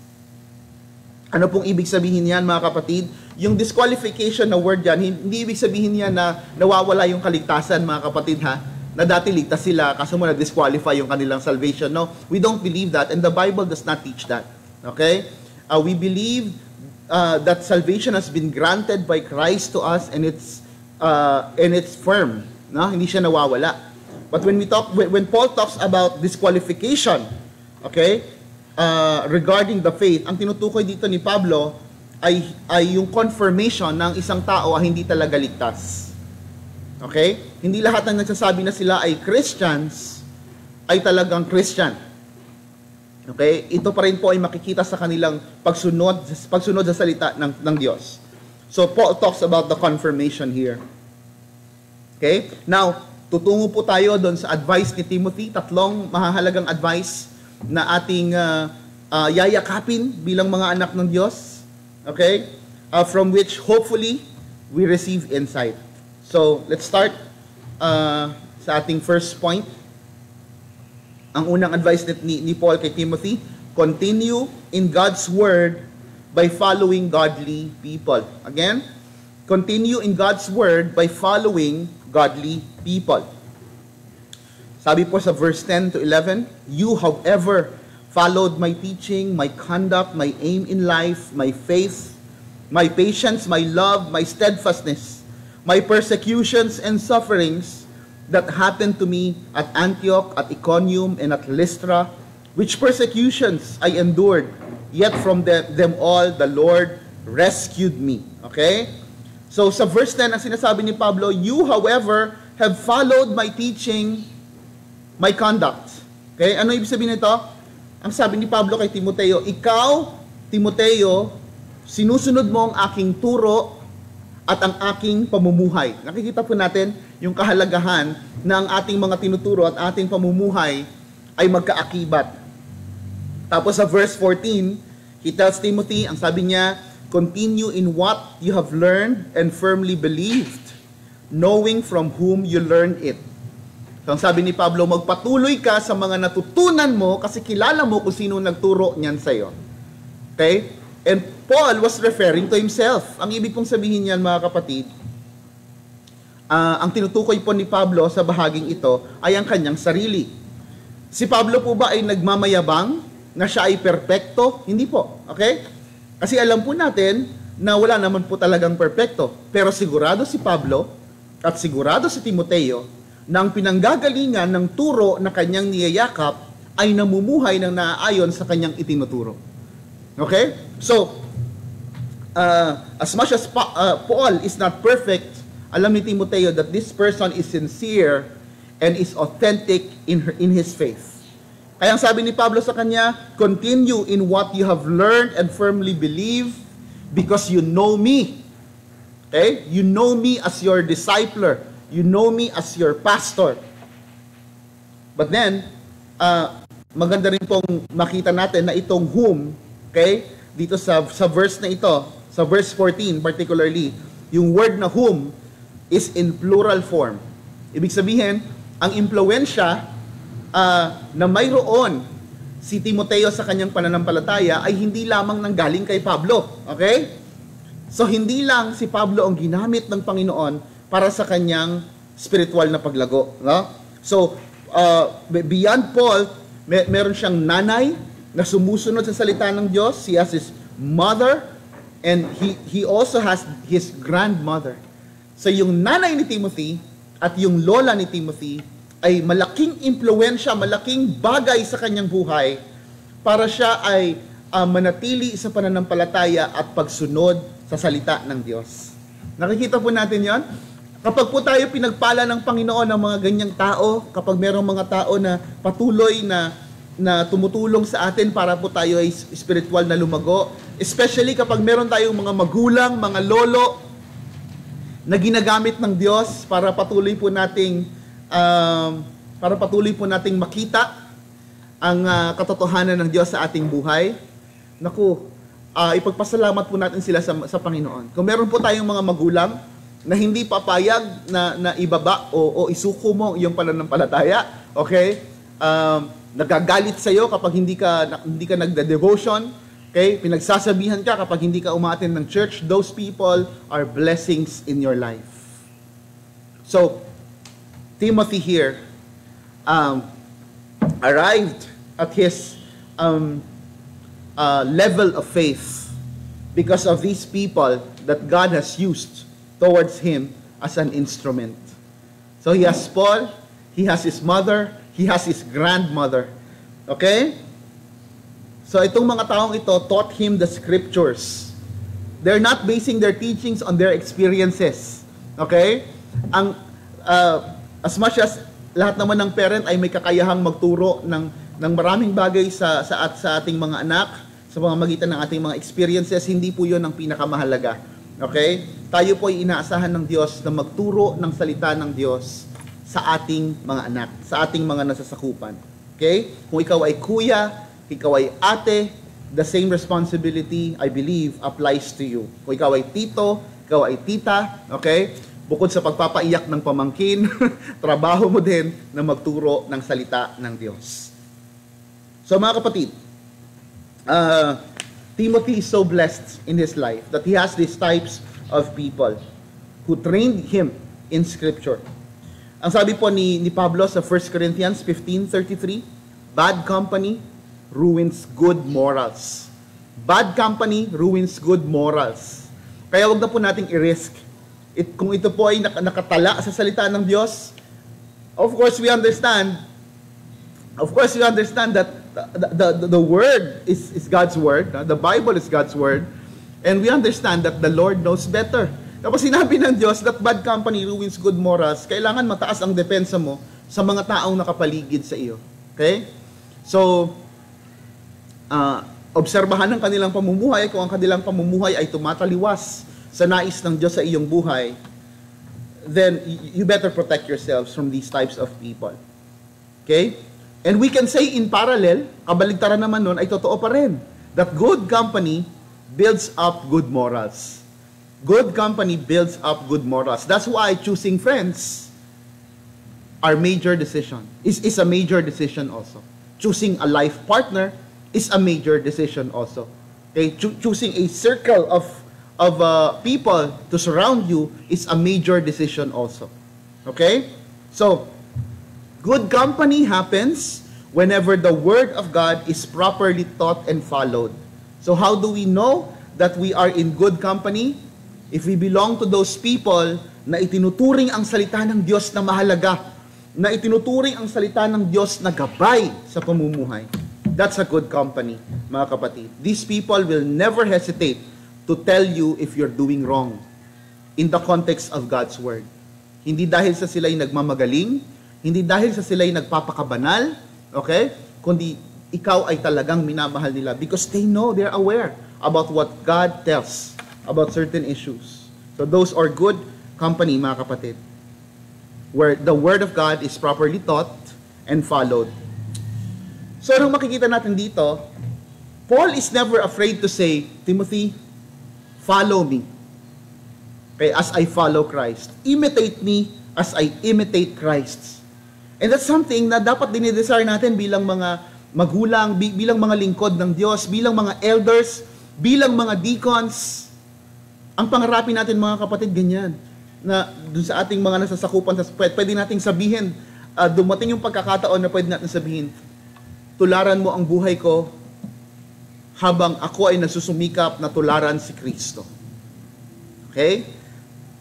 Ano pong ibig sabihin yan, mga kapatid? Yung disqualification na word yan, hindi ibig sabihin yan na nawawala yung kaligtasan, mga kapatid, ha? Na dati ligtas sila, kaso mo na-disqualify yung kanilang salvation. No, we don't believe that, and the Bible does not teach that. Okay? We believe that salvation has been granted by Christ to us, and it's firm. No? Hindi siya nawawala. But when Paul talks about disqualification, okay, regarding the faith, ang tinutukoy dito ni Pablo ay yung confirmation ng isang tao ay hindi talaga ligtas. Okay? Hindi lahat ng nagsasabi na sila ay Christians ay talagang Christian. Okay? Ito pa rin po ay makikita sa kanilang pagsunod sa salita ng Diyos. So Paul talks about the confirmation here. Okay? Now, tutungo po tayo doon sa advice ni Timothy, tatlong mahahalagang advice na ating yayakapin bilang mga anak ng Diyos. Okay? From which hopefully we receive insight. So, let's start sa ating first point. Ang unang advice ni Paul kay Timothy, continue in God's word by following godly people. Again, continue in God's word by following godly people. Sabi po sa verse 10 to 11, you, however, followed my teaching, my conduct, my aim in life, my faith, my patience, my love, my steadfastness, my persecutions and sufferings that happened to me at Antioch, at Iconium, and at Lystra, which persecutions I endured, yet from them all the Lord rescued me. Okay? So sa verse 10, ang sinasabi ni Pablo, you, however, have followed my teaching, my conduct. Okay? Ano ibig sabihin nito? Ang sabi ni Pablo kay Timoteo, ikaw, Timoteo, sinusunod mo ang aking turo at ang aking pamumuhay. Nakikita po natin yung kahalagahan na ang ating mga tinuturo at ating pamumuhay ay magkaakibat. Tapos sa verse 14, he tells Timothy, ang sabi niya, continue in what you have learned and firmly believed, knowing from whom you learned it. So, ang sabi ni Pablo, magpatuloy ka sa mga natutunan mo kasi kilala mo kung sino nagturo niyan sa iyo. Okay? And Paul was referring to himself. Ang ibig pong sabihin niyan, mga kapatid, ang tinutukoy po ni Pablo sa bahaging ito ay ang kanyang sarili. Si Pablo po ba ay nagmamayabang na siya ay perpekto? Hindi po. Okay? Kasi alam po natin na wala naman po talagang perpekto. Pero sigurado si Pablo at sigurado si Timoteo na ang pinanggagalingan ng turo na kanyang niyayakap ay namumuhay ng naaayon sa kanyang itinuturo. Okay? So, as much as Paul is not perfect, alam ni Timoteo that this person is sincere and is authentic in his faith. Kaya ang sabi ni Pablo sa kanya, continue in what you have learned and firmly believe because you know me. Okay? You know me as your discipler. You know me as your pastor. But then, maganda rin pong makita natin na itong whom, okay, dito sa verse na ito, sa verse 14 particularly, yung word na whom is in plural form. Ibig sabihin, ang impluwensya na mayroon si Timoteo sa kanyang pananampalataya ay hindi lamang nanggaling kay Pablo. Okay? So, hindi lang si Pablo ang ginamit ng Panginoon para sa kanyang spiritual na paglago. No? So, beyond Paul, meron siyang nanay na sumusunod sa salita ng Diyos. He has his mother and he also has his grandmother. So, yung nanay ni Timothy at yung lola ni Timothy ay malaking impluwensya, malaking bagay sa kanyang buhay para siya ay manatili sa pananampalataya at pagsunod sa salita ng Diyos. Nakikita po natin yon. Kapag po tayo pinagpala ng Panginoon ng mga ganyang tao, kapag merong mga tao na patuloy na tumutulong sa atin para po tayo ay spiritual na lumago, especially kapag meron tayong mga magulang, mga lolo, na ginagamit ng Diyos para patuloy po nating makita ang katotohanan ng Diyos sa ating buhay. Naku, ipagpasalamat po natin sila sa Panginoon. Kung meron po tayong mga magulang na hindi papayag na ibaba o isuko mo yung pananampalataya, okay? Nagagalit sa iyo kapag hindi ka nagda-devotion. Okay? Pinagsasabihan ka kapag hindi ka umaattend ng church. Those people are blessings in your life. So, Timothy here arrived at his level of faith because of these people that God has used towards him as an instrument. So, he has Paul, he has his mother, he has his grandmother. Okay? So itong mga taong ito taught him the scriptures. They're not basing their teachings on their experiences. Okay? As much as lahat naman ng parent ay may kakayahang magturo ng maraming bagay sa ating mga anak, sa pamamagitan ng ating mga experiences, hindi po yun ang pinakamahalaga. Okay? Tayo po ay inaasahan ng Diyos na magturo ng salita ng Diyos sa ating mga anak, sa ating mga nasasakupan. Okay? Kung ikaw ay kuya, ikaw ay ate, the same responsibility, I believe, applies to you. Kung ikaw ay tito, ikaw ay tita, okay? Bukod sa pagpapaiyak ng pamangkin, trabaho mo din na magturo ng salita ng Diyos. So mga kapatid, Timothy is so blessed in his life that he has these types of people who trained him in Scripture. Ang sabi po ni Pablo sa 1 Corinthians 15:33, bad company ruins good morals. Bad company ruins good morals. Kaya wag na po nating i-risk. Kung ito po ay nakatala sa salita ng Diyos, of course we understand that the Word is God's Word. The Bible is God's Word. And we understand that the Lord knows better. Tapos sinabi ng Diyos that bad company ruins good morals, kailangan mataas ang depensa mo sa mga taong nakapaligid sa iyo. Okay? So, obserbahan ang kanilang pamumuhay. Kung ang kanilang pamumuhay ay tumataliwas sa nais ng Diyos sa iyong buhay, then you better protect yourselves from these types of people. Okay? And we can say in parallel, kabaligtaran naman nun ay totoo pa rin, that good company builds up good morals. Good company builds up good morals. That's why choosing friends is a major decision also. Choosing a life partner is a major decision also. Okay, choosing a circle of people to surround you is a major decision also. Okay? So, good company happens whenever the Word of God is properly taught and followed. So how do we know that we are in good company? If we belong to those people na itinuturing ang salita ng Diyos na mahalaga, na itinuturing ang salita ng Diyos na gabay sa pamumuhay. That's a good company, mga kapatid. These people will never hesitate to tell you if you're doing wrong in the context of God's Word. Hindi dahil sa sila'y nagmamagaling, hindi dahil sa sila'y nagpapakabanal, okay? Kundi ikaw ay talagang minamahal nila because they know, they're aware about what God tells about certain issues. So those are good company, mga kapatid, where the Word of God is properly taught and followed. So anong makikita natin dito? Paul is never afraid to say, Timothy, follow me. Okay, as I follow Christ. Imitate me as I imitate Christ. And that's something na dapat dinidesire natin bilang mga magulang, bilang mga lingkod ng Diyos, bilang mga elders, bilang mga deacons. Ang pangarapin natin, mga kapatid, ganyan. Na dun sa ating mga nasasakupan, pwede nating sabihin, dumating yung pagkakataon na pwede natin sabihin, tularan mo ang buhay ko habang ako ay nasusumikap na tularan si Kristo. Okay?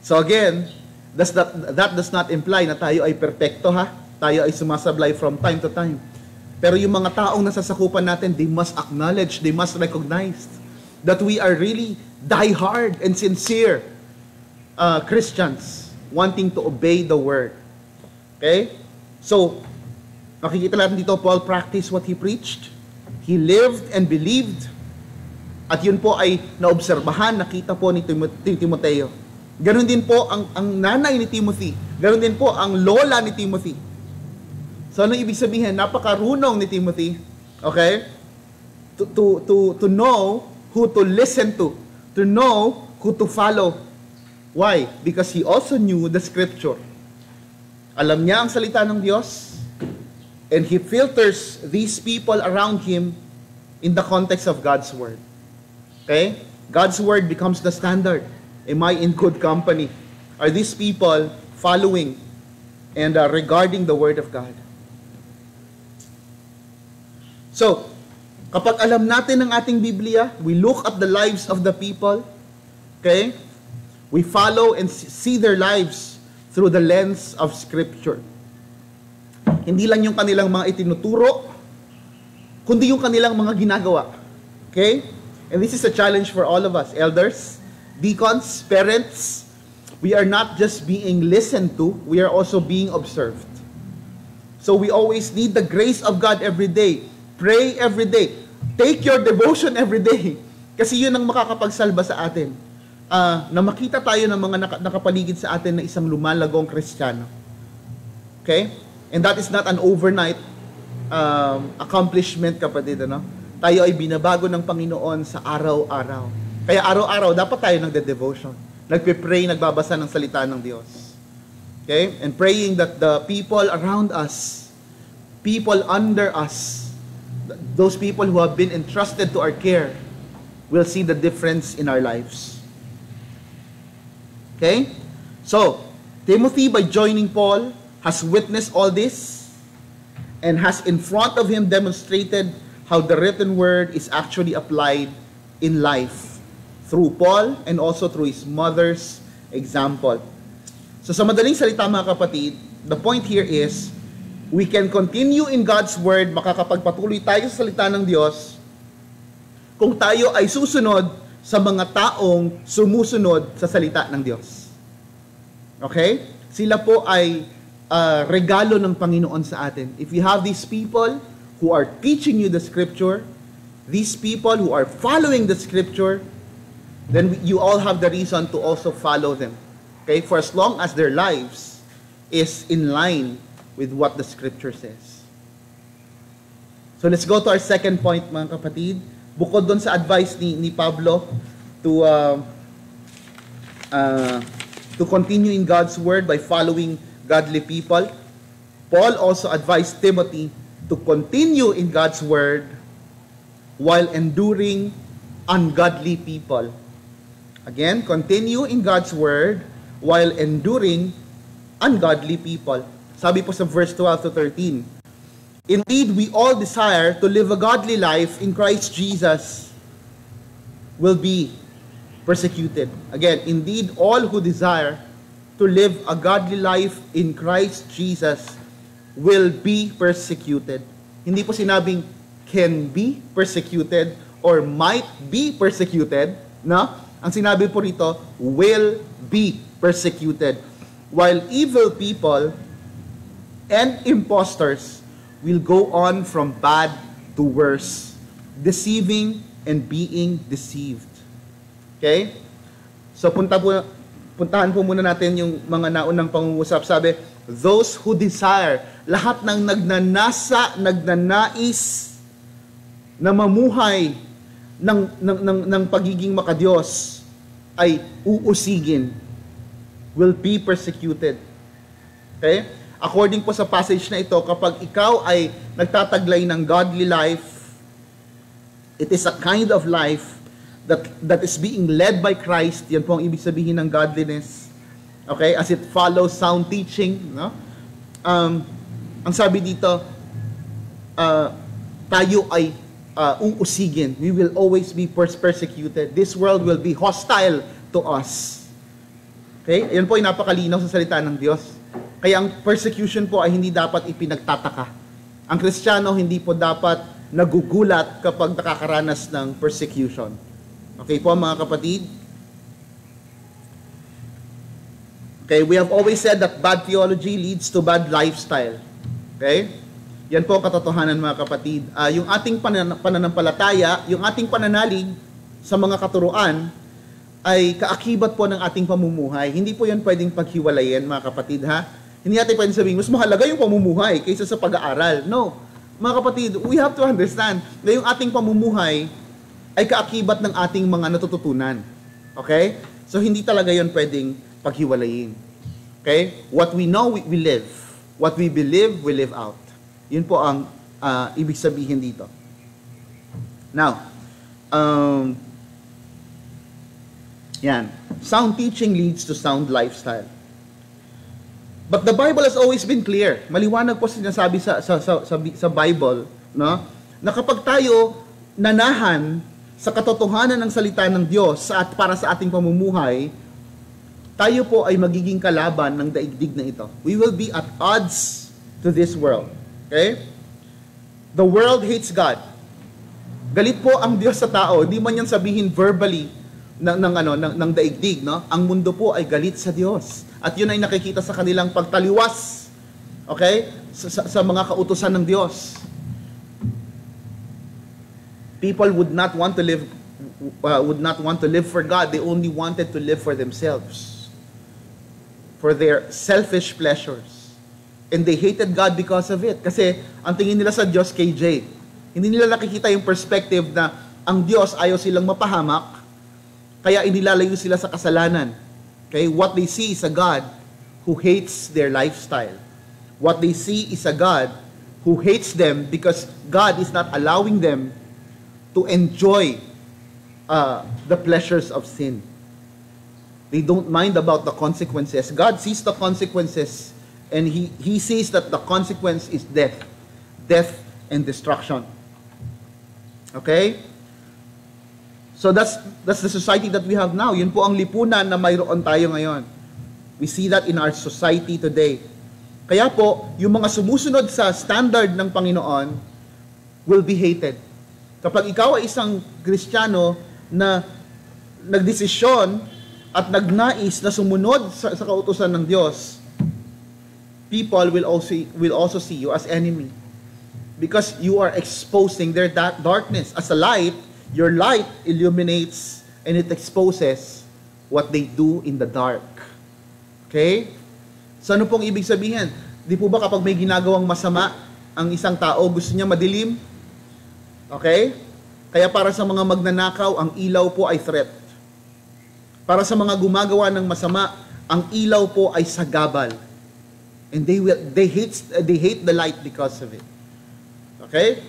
So again, that does not imply na tayo ay perpekto, ha? Tayo ay sumasablay from time to time. Pero yung mga taong nasasakupan natin, they must acknowledge, they must recognize that we are really die-hard and sincere Christians wanting to obey the Word. Okay? So, makikita natin dito, Paul practiced what he preached. He lived and believed. At yun po ay naobserbahan, nakita po ni Timoteo. Ganon din po ang nanay ni Timothy. Ganon din po ang lola ni Timothy. So ano ibig sabihin? Napakarunong ni Timothy, okay? To know who to listen to know who to follow. Why? Because he also knew the scripture. Alam niya ang salita ng Diyos, and he filters these people around him in the context of God's Word. Okay? God's Word becomes the standard. Am I in good company? Are these people following and regarding the Word of God? So, kapag alam natin ang ating Biblia, we look at the lives of the people, okay? We follow and see their lives through the lens of Scripture. Hindi lang yung kanilang mga itinuturo, kundi yung kanilang mga ginagawa. Okay? And this is a challenge for all of us, elders, deacons, parents. We are not just being listened to, we are also being observed. So we always need the grace of God every day. Pray every day. Take your devotion every day. Kasi yun ang makakapagsalba sa atin. Na makita tayo ng mga nakapaligid sa atin na isang lumalagong Kristiyano. Okay? And that is not an overnight accomplishment, kapatid. Ano? Tayo ay binabago ng Panginoon sa araw-araw. Kaya araw-araw, dapat tayo nagde-devotion. Nagpe-pray, nagbabasa ng salita ng Diyos. Okay? And praying that the people around us, people under us, those people who have been entrusted to our care, will see the difference in our lives. Okay? So, Timothy, by joining Paul, has witnessed all this and has in front of him demonstrated how the written word is actually applied in life through Paul and also through his mother's example. So sa madaling salita, mga kapatid, the point here is we can continue in God's word, makakapagpatuloy tayo sa salita ng Diyos kung tayo ay susunod sa mga taong sumusunod sa salita ng Diyos. Okay? Sila po ay regalo ng Panginoon sa atin. If you have these people who are teaching you the Scripture, these people who are following the Scripture, then you all have the reason to also follow them. Okay? For as long as their lives is in line with what the Scripture says. So let's go to our second point, mga kapatid. Bukod doon sa advice ni Pablo to continue in God's Word by following godly people, Paul also advised Timothy to continue in God's Word while enduring ungodly people. Again, continue in God's word while enduring ungodly people. Sabi po sa verse 12 to 13, indeed, we all desire to live a godly life in Christ Jesus will be persecuted. Again, indeed, all who desire to live a godly life in Christ Jesus will be persecuted. Hindi po sinabing can be persecuted or might be persecuted, no? Ang sinabi po rito, will be persecuted. While evil people and impostors will go on from bad to worse, deceiving and being deceived. Okay? So puntahan po muna natin yung mga naunang pangungusap. Sabi, those who desire, lahat ng nagnanais na mamuhay ng pagiging makadiyos ay uusigin, will be persecuted. Okay? According po sa passage na ito, kapag ikaw ay nagtataglay ng godly life, it is a kind of life that is being led by Christ. Yan po ang ibig sabihin ng godliness. Okay? As it follows sound teaching. No? Ang sabi dito, tayo ay uusigin. We will always be persecuted. This world will be hostile to us. Okay? Yan po ay napakalinaw sa salita ng Diyos. Kaya ang persecution po ay hindi dapat ipinagtataka. Ang Kristiyano hindi po dapat nagugulat kapag nakakaranas ng persecution. Okay po mga kapatid? Okay, we have always said that bad theology leads to bad lifestyle. Okay? Yan po ang katotohanan mga kapatid. Yung ating pananampalataya, yung ating pananalig sa mga katuruan ay kaakibat po ng ating pamumuhay. Hindi po yan pwedeng paghiwalayin mga kapatid ha. Hindi natin pwedeng sabihin, mas mahalaga yung pamumuhay kaysa sa pag-aaral. No. Mga kapatid, we have to understand na yung ating pamumuhay ay kaakibat ng ating mga natututunan. Okay? So hindi talaga yon pwedeng paghiwalayin. Okay? What we know, we live. What we believe, we live out. Yun po ang ibig sabihin dito. Now, yan. Sound teaching leads to sound lifestyle. But the Bible has always been clear. Maliwanag po sinasabi sa Bible, no? Na kapag tayo nanahan sa katotohanan ng salita ng Diyos at para sa ating pamumuhay, tayo po ay magiging kalaban ng daigdig na ito. We will be at odds to this world. Okay? The world hates God. Galit po ang Diyos sa tao. Hindi man yan sabihin verbally ng daigdig, no? Ang mundo po ay galit sa Diyos. At yun ay nakikita sa kanilang pagtaliwas. Okay? Sa mga kautusan ng Diyos. People would not want to live for God. They only wanted to live for themselves. For their selfish pleasures. And they hated God because of it. Kasi ang tingin nila sa Diyos, KJ. Hindi nila nakikita yung perspective na ang Diyos ayaw silang mapahamak, kaya inilalayo sila sa kasalanan. Okay? What they see is a God who hates their lifestyle. What they see is a God who hates them because God is not allowing them to enjoy the pleasures of sin. They don't mind about the consequences. God sees the consequences. And he sees that the consequence is death. Death and destruction. Okay? So that's the society that we have now. Yun po ang lipunan na mayroon tayo ngayon. We see that in our society today. Kaya po, yung mga sumusunod sa standard ng Panginoon will be hated. Kapag ikaw ay isang Kristiyano na nagdesisyon at nagnais na sumunod sa kautusan ng Diyos, people will also see you as enemy because you are exposing their darkness. As a light, your light illuminates and it exposes what they do in the dark. Okay? So ano pong ibig sabihin? Di po ba kapag may ginagawang masama ang isang tao, gusto niya madilim? Okay? Kaya para sa mga magnanakaw, ang ilaw po ay threat. Para sa mga gumagawa ng masama, ang ilaw po ay sagabal. And they hate the light because of it. Okay?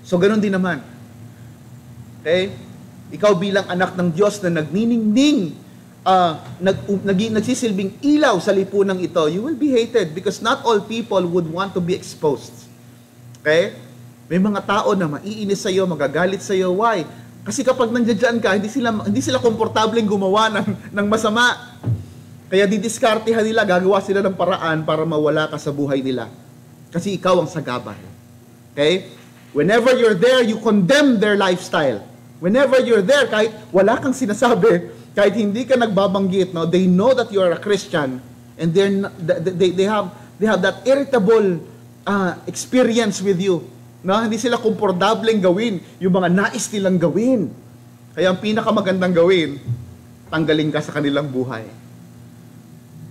So, ganun din naman. Okay? Ikaw bilang anak ng Diyos na nagniningning, nagsisilbing ilaw sa lipunang ito, you will be hated because not all people would want to be exposed. Okay? May mga tao na maiinis sa'yo, magagalit sa'yo. Why? Kasi kapag nandiyan ka, hindi sila komportableng gumawa ng masama. Kaya didiskartehan nila, gagawa sila ng paraan para mawala ka sa buhay nila. Kasi ikaw ang sagabal. Okay? Whenever you're there, you condemn their lifestyle. Whenever you're there, kahit wala kang sinasabi, kahit hindi ka nagbabanggit, no, they know that you are a Christian, and they have that irritable experience with you. No, hindi sila komportableng gawin yung mga nais nilang gawin. Kaya ang pinakamagandang gawin, tanggalin ka sa kanilang buhay.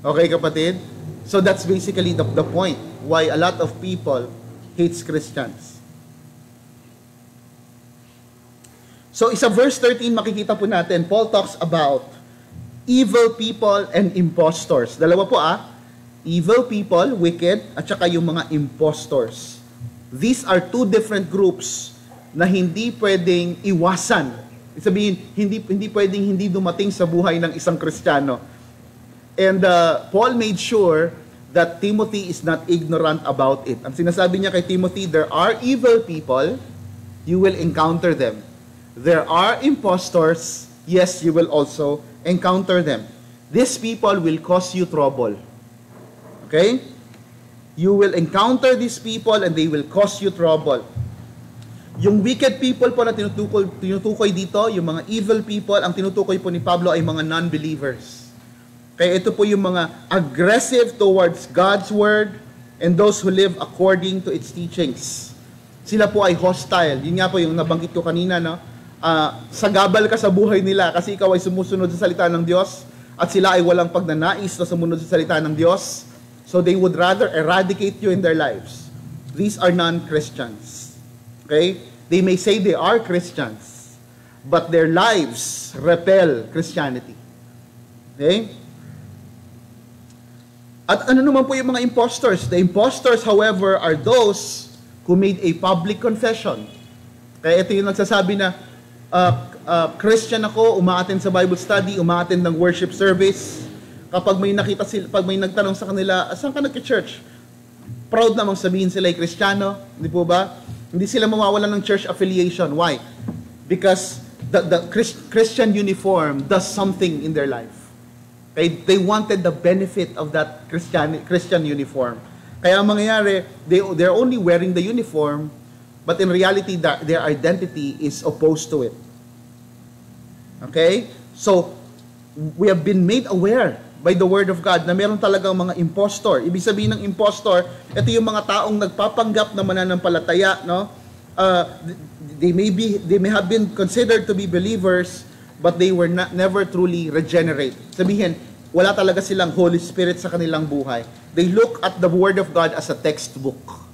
Okay, kapatid? So that's basically the point why a lot of people hates Christians. So isa verse 13 makikita po natin, Paul talks about evil people and impostors. Dalawa po evil people, wicked, at saka yung mga impostors. These are two different groups na hindi pwedeng iwasan. Ibig sabihin, hindi pwedeng hindi dumating sa buhay ng isang Kristiyano. And Paul made sure that Timothy is not ignorant about it. Ang sinasabi niya kay Timothy, there are evil people, you will encounter them. There are impostors, yes, you will also encounter them. These people will cause you trouble. Okay? You will encounter these people and they will cause you trouble. Yung wicked people po na tinutukoy dito, yung mga evil people, ang tinutukoy po ni Pablo ay mga non-believers. Kaya ito po yung mga aggressive towards God's word and those who live according to its teachings. Sila po ay hostile. Yun nga po yung nabanggit ko kanina, no? Sagabal ka sa buhay nila kasi ikaw ay sumusunod sa salita ng Diyos at sila ay walang pagnanais na sumunod sa salita ng Diyos. So they would rather eradicate you in their lives. These are non-Christians. Okay? They may say they are Christians, but their lives repel Christianity. Okay? At ano naman po yung mga impostors? The impostors, however, are those who made a public confession. Kaya ito yung nagsasabi na, Christian ako, umaattend sa Bible study, umaattend ng worship service. Kapag may nakita sila, pag may nagtanong sa kanila, saan ka nagka-church? Proud namang sabihin sila ay Kristiyano, hindi po ba? Hindi sila mawawalan ng church affiliation. Why? Because the Christian uniform does something in their life. Okay? They wanted the benefit of that Christian uniform. Kaya ang mangyayari, they're only wearing the uniform, but in reality, their identity is opposed to it. Okay? So, we have been made aware by the word of God na meron talagang mga impostor. Ibig sabihin ng impostor, ito yung mga taong nagpapanggap na mananampalataya, no? They may have been considered to be believers, but they were never truly regenerate. Sabihin, wala talaga silang Holy Spirit sa kanilang buhay. They look at the word of God as a textbook.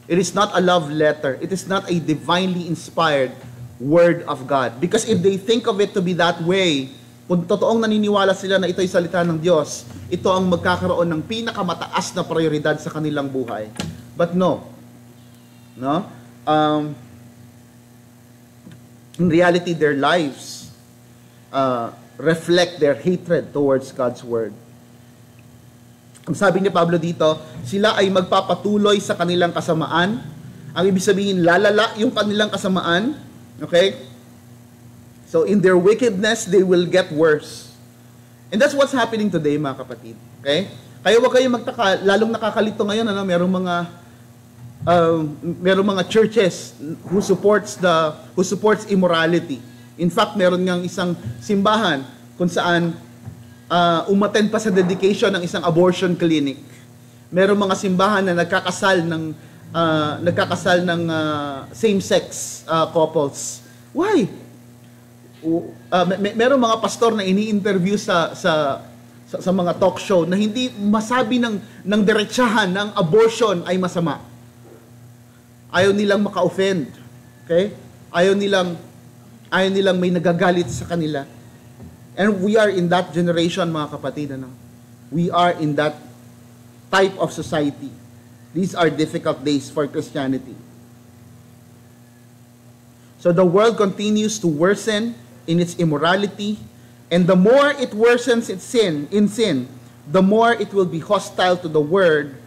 It is not a love letter. It is not a divinely inspired word of God. Because if they think of it to be that way, kung totoong naniniwala sila na ito'y salita ng Diyos, ito ang magkakaroon ng pinakamataas na prioridad sa kanilang buhay. But no. No? In reality, their lives reflect their hatred towards God's word. Ang sabi ni Pablo dito, sila ay magpapatuloy sa kanilang kasamaan. Ang ibig sabihin, lalala yung kanilang kasamaan. Okay? So, in their wickedness, they will get worse. And that's what's happening today, mga kapatid. Okay? Kaya huwag kayong magtaka, lalong nakakalito ngayon, merong mga churches who supports immorality. In fact, meron ngang isang simbahan kung saan umattend pa sa dedication ng isang abortion clinic. Merong mga simbahan na nagkakasal ng same-sex couples. Why? Merong mga pastor na ini-interview sa mga talk show na hindi masabi ng diretsahan ng abortion ay masama. Ayaw nilang maka-offend. Okay? Ayaw nilang may nagagalit sa kanila. And we are in that generation, mga kapatid. We are in that type of society. These are difficult days for Christianity. So the world continues to worsen in its immorality, and the more it worsens in sin, the more it will be hostile to the word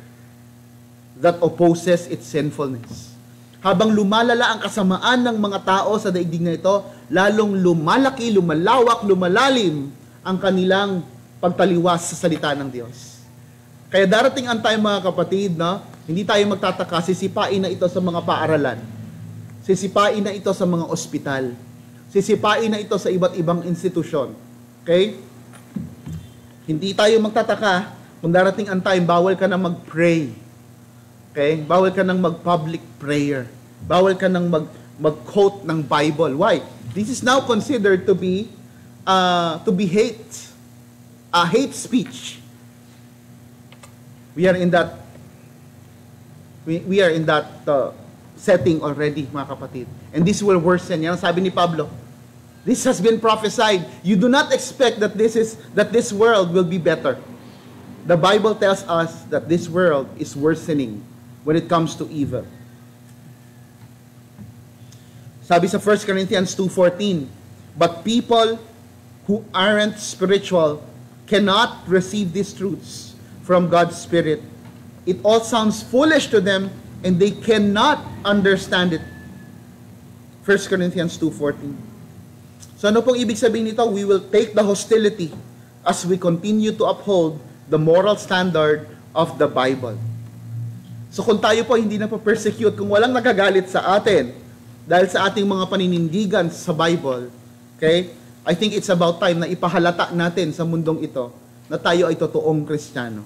that opposes its sinfulness. Habang lumalala ang kasamaan ng mga tao sa daigdig na ito, lalong lumalaki, lumalawak, lumalalim ang kanilang pagtaliwas sa salita ng Diyos. Kaya darating ang time, mga kapatid, no? Hindi tayo magtataka, sisipain na ito sa mga paaralan. Sisipain na ito sa mga ospital. Sisipain na ito sa iba't ibang institusyon. Okay? Hindi tayo magtataka kung darating ang time, bawal ka na mag-pray. Okay? Bawal ka nang mag-public prayer. Bawal ka nang mag-quote ng Bible. Why? This is now considered to be hate. Hate speech. We are in that setting already, mga kapatid. And this will worsen. Yan ang sabi ni Pablo. This has been prophesied. You do not expect that this world will be better. The Bible tells us that this world is worsening when it comes to evil. Sabi sa 1 Corinthians 2:14, but people who aren't spiritual cannot receive these truths from God's Spirit. It all sounds foolish to them and they cannot understand it. 1 Corinthians 2:14. So ano pong ibig sabihin nito? We will take the hostility as we continue to uphold the moral standard of the Bible. So kung tayo po hindi na persecute, kung walang nagagalit sa atin dahil sa ating mga paninindigan sa Bible, okay? I think it's about time na ipahalata natin sa mundong ito na tayo ay totoong Kristiyano.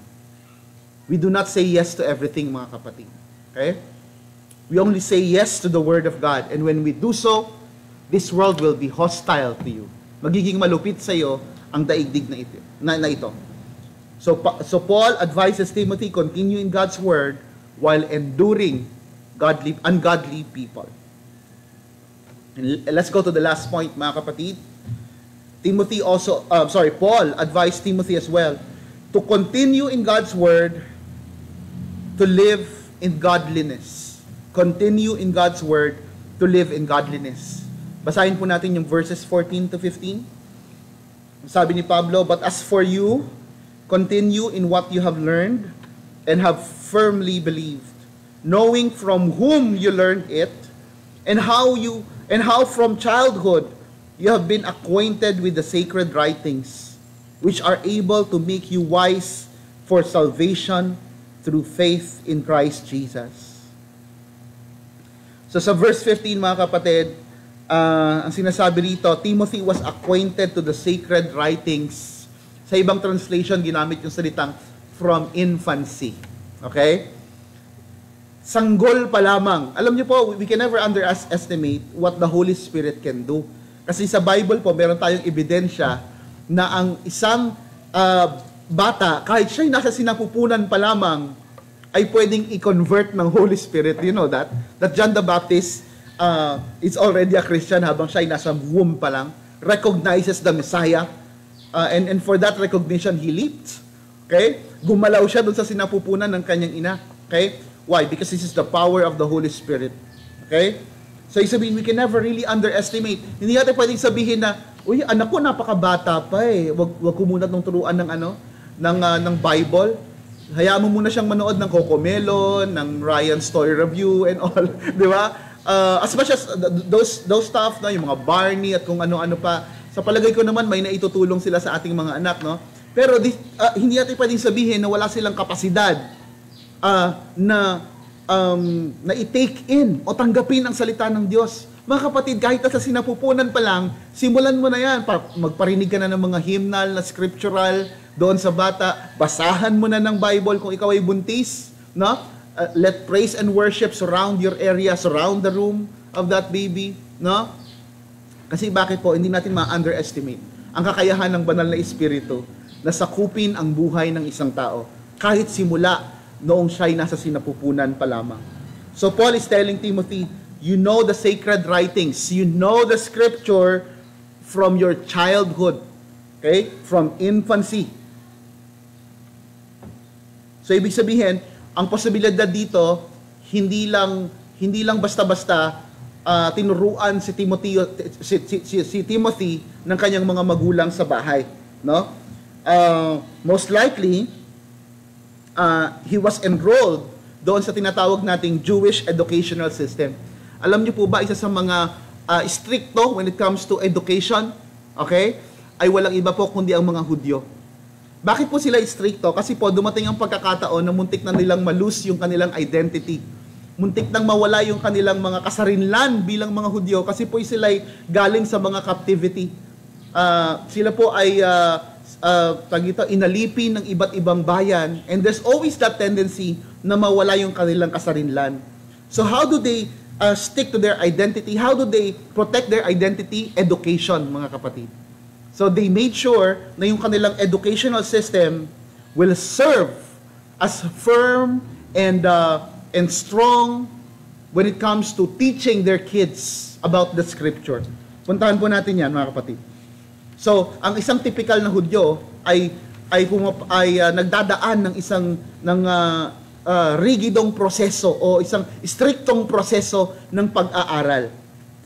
We do not say yes to everything, mga kapatid. Okay? We only say yes to the Word of God. And when we do so, this world will be hostile to you. Magiging malupit sa iyo ang daigdig na ito. So Paul advises Timothy, continue in God's Word while enduring ungodly people. And let's go to the last point, mga kapatid. Paul advised Timothy as well to continue in God's Word, to live in godliness. Continue in God's Word, to live in godliness. Basahin po natin yung verses 14 to 15. Sabi ni Pablo, but as for you, continue in what you have learned and have firmly believed, knowing from whom you learned it, and how from childhood you have been acquainted with the sacred writings, which are able to make you wise for salvation through faith in Christ Jesus. So sa verse 15, mga kapatid, ang sinasabi rito, Timothy was acquainted to the sacred writings. Sa ibang translation, ginamit yung salitang from infancy. Okay? Sanggol pa lamang. Alam niyo po, we can never underestimate what the Holy Spirit can do. Kasi sa Bible po, meron tayong ebidensya na ang isang bata, kahit siya'y nasa sinapupunan pa lamang, ay pwedeng i-convert ng Holy Spirit. You know that? That John the Baptist is already a Christian habang siya'y nasa womb pa lang, recognizes the Messiah, and for that recognition, he leaped. Okay? Gumalaw siya doon sa sinapupunan ng kanyang ina. Okay? Why? Because this is the power of the Holy Spirit. Okay? So, isabihin, we can never really underestimate. Hindi natin pwedeng sabihin na, uy, anak ko, napakabata pa eh. Wag ko muna nung turuan ng Bible. Hayaan mo muna siyang manood ng Cocomelon, ng Ryan Story Review, and all. Di ba? As much as those stuff, no, yung mga Barney at kung ano-ano pa, sa palagay ko naman, may naitutulong sila sa ating mga anak, no? Pero hindi natin pwedeng sabihin na wala silang kapasidad na i-take in o tanggapin ang salita ng Diyos. Mga kapatid, kahit sa sinapupunan pa lang, simulan mo na yan. Magparinig ka na ng mga hymnal na scriptural doon sa bata. Basahan mo na ng Bible kung ikaw ay buntis. No? Let praise and worship surround your area, surround the room of that baby. No? Kasi bakit po, hindi natin ma-underestimate ang kakayahan ng banal na Espiritu na sakupin ang buhay ng isang tao. Kahit simula noong siya'y nasa sinapupunan pa lamang. So Paul is telling Timothy, you know the sacred writings. You know the scripture from your childhood. Okay? From infancy. So ibig sabihin, ang posibilidad dito, hindi lang basta-basta tinuruan si Timothy ng kanyang mga magulang sa bahay, no? Most likely he was enrolled doon sa tinatawag nating Jewish educational system. Alam niyo po ba, isa sa mga stricto when it comes to education, okay, ay walang iba po kundi ang mga Hudyo. Bakit po sila stricto? Kasi po dumating ang pagkakataon na muntik na nilang malose yung kanilang identity. Muntik nang mawala yung kanilang mga kasarinlan bilang mga Hudyo kasi po sila'y galing sa mga captivity. Sila po ay inalipin ng iba't ibang bayan, and there's always that tendency na mawala yung kanilang kasarinlan. So how do they stick to their identity? How do they protect their identity? Education, mga kapatid. So they made sure na yung kanilang educational system will serve as firm and strong when it comes to teaching their kids about the scripture. Puntahan po natin yan, mga kapatid. So, ang isang typical na Hudyo ay nagdadaan ng isang rigidong proseso o isang striktong proseso ng pag-aaral.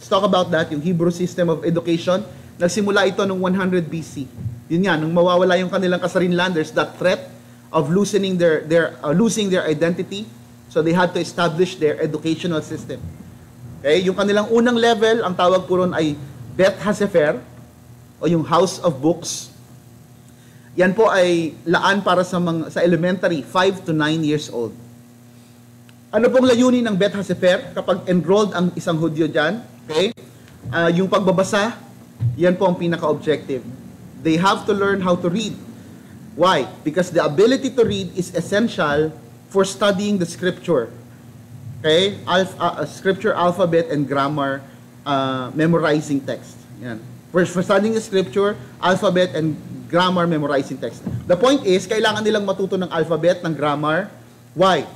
Let's talk about that, yung Hebrew system of education. Nagsimula ito noong 100 BC. Yun nga, nung mawawala yung kanilang kasarinlan, there's that threat of losing their identity. So they had to establish their educational system. Okay, yung kanilang unang level, ang tawag po ron ay Beth Hasefer, o yung House of Books. Yan po ay laan para sa elementary, 5 to 9 years old. Ano pong layunin ng Beth Hasefer kapag enrolled ang isang Hudyo dyan? Okay? Yung pagbabasa, yan po ang pinaka-objective. They have to learn how to read. Why? Because the ability to read is essential for studying the scripture. Okay? Scripture, alphabet, and grammar, memorizing text. Yan. For studying the scripture, alphabet, and grammar, memorizing text. The point is, kailangan nilang matuto ng alphabet, ng grammar. Why?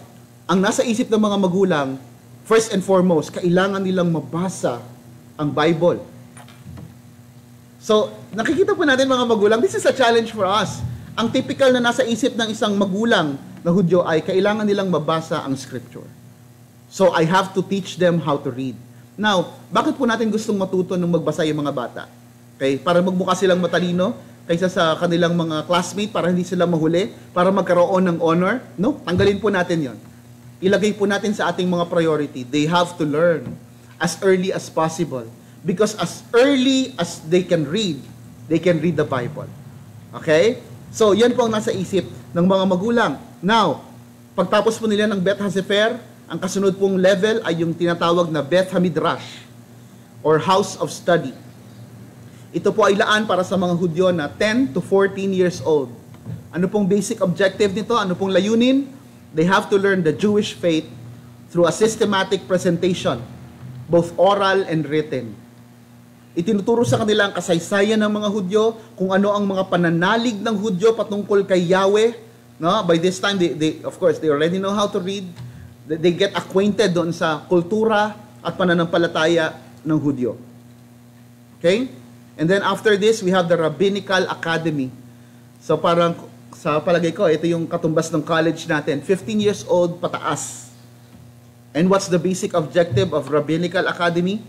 Ang nasa isip ng mga magulang, first and foremost, kailangan nilang mabasa ang Bible. So, nakikita po natin mga magulang, this is a challenge for us. Ang typical na nasa isip ng isang magulang na Hudyo ay kailangan nilang mabasa ang scripture. So, I have to teach them how to read. Now, bakit po natin gustong matuto ng magbasa yung mga bata? Okay? Para magmukha silang matalino kaysa sa kanilang mga classmate, para hindi sila mahuli, para magkaroon ng honor? No? Tanggalin po natin yon. Ilagay po natin sa ating mga priority. They have to learn as early as possible. Because as early as they can read the Bible. Okay? So, yan po ang nasa isip ng mga magulang. Now, pagtapos po nila ng Beth Hasefer, ang kasunod pong level ay yung tinatawag na Beth Hamidrash or House of Study. Ito po ay laan para sa mga Hudyo na 10 to 14 years old. Ano pong basic objective nito? Ano pong layunin? They have to learn the Jewish faith through a systematic presentation, both oral and written. Itinuturo sa kanila ang kasaysayan ng mga Hudyo, kung ano ang mga pananalig ng Hudyo patungkol kay Yahweh. No? By this time, they of course, they already know how to read. They get acquainted doon sa kultura at pananampalataya ng Hudyo. Okay? And then after this, we have the Rabbinical Academy. So parang sa palagay ko, ito yung katumbas ng college natin. 15 years old pataas. And what's the basic objective of Rabbinical Academy?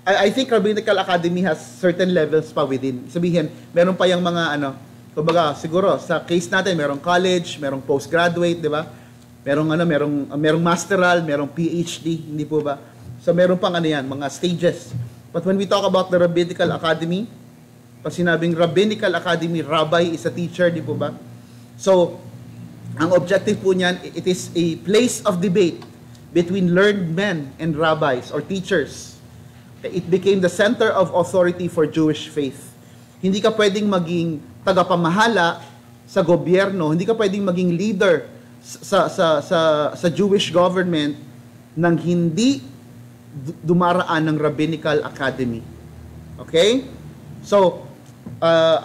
I think Rabbinical Academy has certain levels pa within. Sabihin, meron pa yung mga kumbaga, siguro sa case natin, merong college, merong postgraduate, di ba? Merong masteral, merong PhD, hindi po ba? So meron pang mga stages. But when we talk about the Rabbinical Academy, pag sinabing Rabbinical Academy, rabbi is a teacher, di po ba? So, ang objective po niyan, it is a place of debate between learned men and rabbis or teachers. It became the center of authority for Jewish faith. Hindi ka pwedeng maging tagapamahala sa gobyerno, hindi ka pwedeng maging leader sa Jewish government nang hindi dumaraan ng Rabbinical Academy. Okay? So,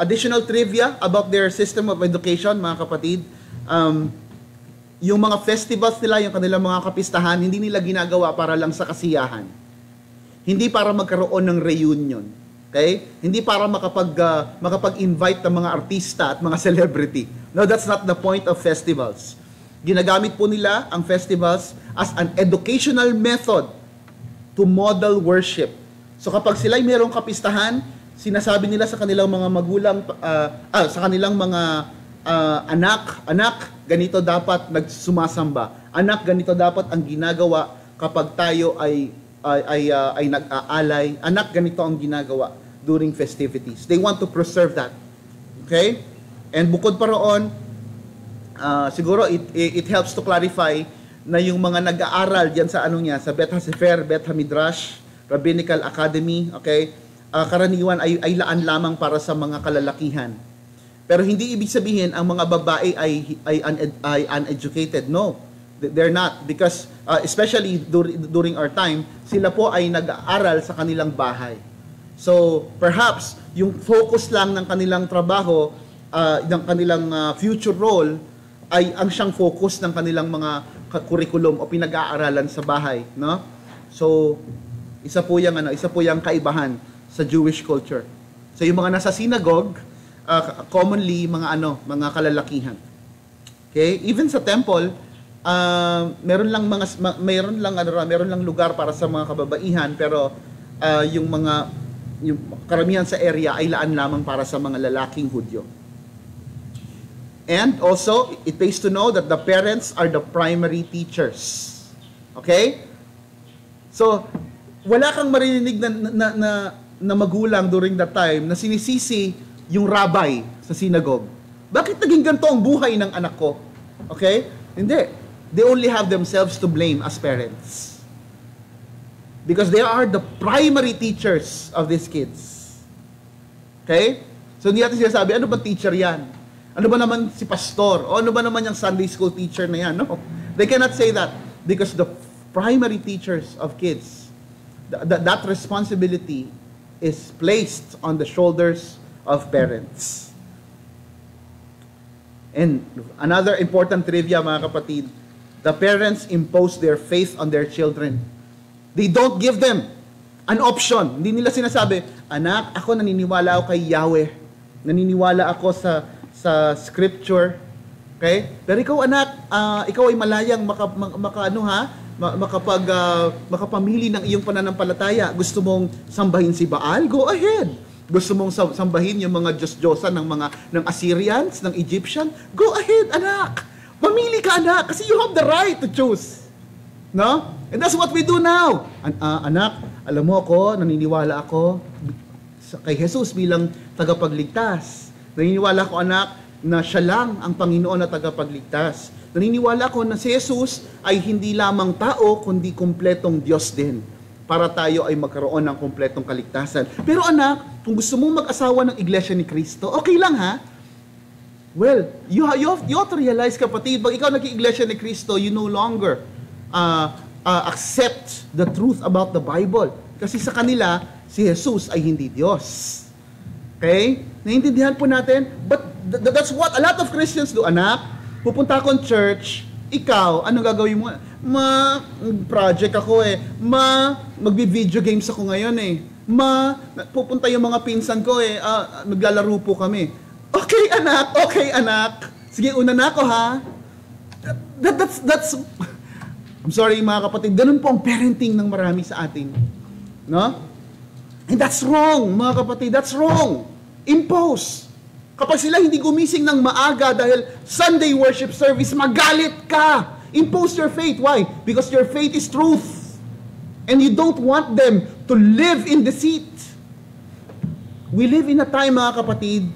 additional trivia about their system of education, mga kapatid. Yung mga festivals nila, yung kanilang mga kapistahan, hindi nila ginagawa para lang sa kasiyahan. Hindi para magkaroon ng reunion. Okay? Hindi para makapag-invite ng mga artista at mga celebrity. No, that's not the point of festivals. Ginagamit po nila ang festivals as an educational method to model worship. So kapag sila'y mayroong kapistahan, sinasabi nila sa kanilang mga magulang, sa kanilang mga anak, ganito dapat nagsumasamba. Anak, ganito dapat ang ginagawa kapag tayo ay nag-aalay. Anak, ganito ang ginagawa during festivities. They want to preserve that. Okay? And bukod pa roon, siguro it helps to clarify na yung mga nag-aaral diyan sa sa Beth HaSefer, Beth HaMidrash, Rabbinical Academy, okay? Karaniwan ay laan lamang para sa mga kalalakihan. Pero hindi ibig sabihin ang mga babae ay uneducated. No, they're not. Because especially during our time, sila po ay nag-aaral sa kanilang bahay. So perhaps yung focus lang ng kanilang trabaho, ng kanilang future role, ay ang siyang focus ng kanilang mga curriculum o pinag-aaralan sa bahay, no? So isa po yung kaibahan sa Jewish culture. So yung mga nasa synagogue, commonly mga kalalakihan. Okay? Even sa temple, meron lang lugar para sa mga kababaihan, pero yung karamihan sa area ay laan lamang para sa mga lalaking Hudyo. And also, it pays to know that the parents are the primary teachers. Okay? So, wala kang marinig na magulang during that time na sinisisi yung rabbi sa synagogue. Bakit naging ganito ang buhay ng anak ko? Okay? Hindi. They only have themselves to blame as parents. Because they are the primary teachers of these kids. Okay? So, hindi natin sinasabi, ano ba teacher yan? Ano ba naman si pastor? O ano ba naman yung Sunday school teacher na yan? No. They cannot say that because the primary teachers of kids, that responsibility is placed on the shoulders of parents. And another important trivia, mga kapatid, the parents impose their faith on their children. They don't give them an option. Hindi nila sinasabi, anak, ako naniniwala ako kay Yahweh. Naniniwala ako sa scripture. Okay? Pero ikaw anak, ikaw ay malayang makapamili ng iyong pananampalataya. Gusto mong sambahin si Baal? Go ahead. Gusto mong sambahin yung mga Diyos-Diyosan ng Assyrians, ng Egyptian? Go ahead, anak. Mamili ka, anak, kasi you have the right to choose. No? And that's what we do now. Anak, alam mo ako, naniniwala ako kay Jesus bilang tagapagligtas. Naniniwala ko, anak, na siya lang ang Panginoon na tagapagligtas. Naniniwala ko na si Jesus ay hindi lamang tao, kundi kumpletong Diyos din, para tayo ay magkaroon ng kumpletong kaligtasan. Pero anak, kung gusto mong mag-asawa ng Iglesia ni Cristo, okay lang ha? Well, you have to realize, kapatid, pag ikaw nag-Iglesia ni Cristo, you no longer accept the truth about the Bible. Kasi sa kanila, si Jesus ay hindi Diyos. Okay? Naiintindihan po natin? But that's what a lot of Christians do. Anak, pupunta akong church, ikaw, anong gagawin mo? Project ako eh. Magbi-video games ako ngayon eh. Pupunta yung mga pinsan ko eh. Naglalaro po kami. Okay, anak. Sige, una na ako ha. That's I'm sorry mga kapatid, ganun po ang parenting ng marami sa atin. No? And that's wrong, mga kapatid. That's wrong. Impose. Kapag sila hindi gumising ng maaga dahil Sunday worship service, magalit ka. Impose your faith. Why? Because your faith is truth. And you don't want them to live in deceit. We live in a time, mga kapatid,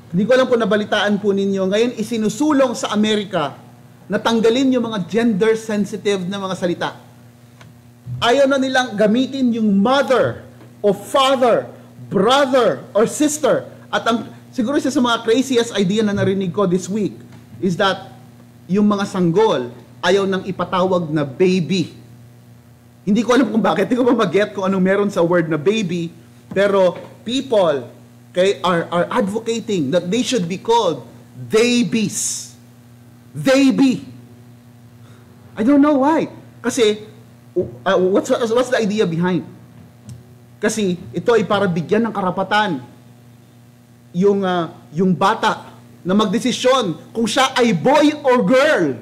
hindi ko alam kung nabalitaan po ninyo, ngayon isinusulong sa Amerika na tanggalin yung mga gender-sensitive na mga salita. Ayaw na nilang gamitin yung mother o father, brother or sister. At siguro isa sa mga craziest idea na narinig ko this week is that yung mga sanggol ayaw nang ipatawag na baby. Hindi ko alam kung bakit. Hindi ko pa mag-get kung anong meron sa word na baby. Pero people are advocating that they should be called babies. Baby. I don't know why. Kasi, what's the idea behind? Kasi ito ay para bigyan ng karapatan yung bata na magdesisyon kung siya ay boy or girl.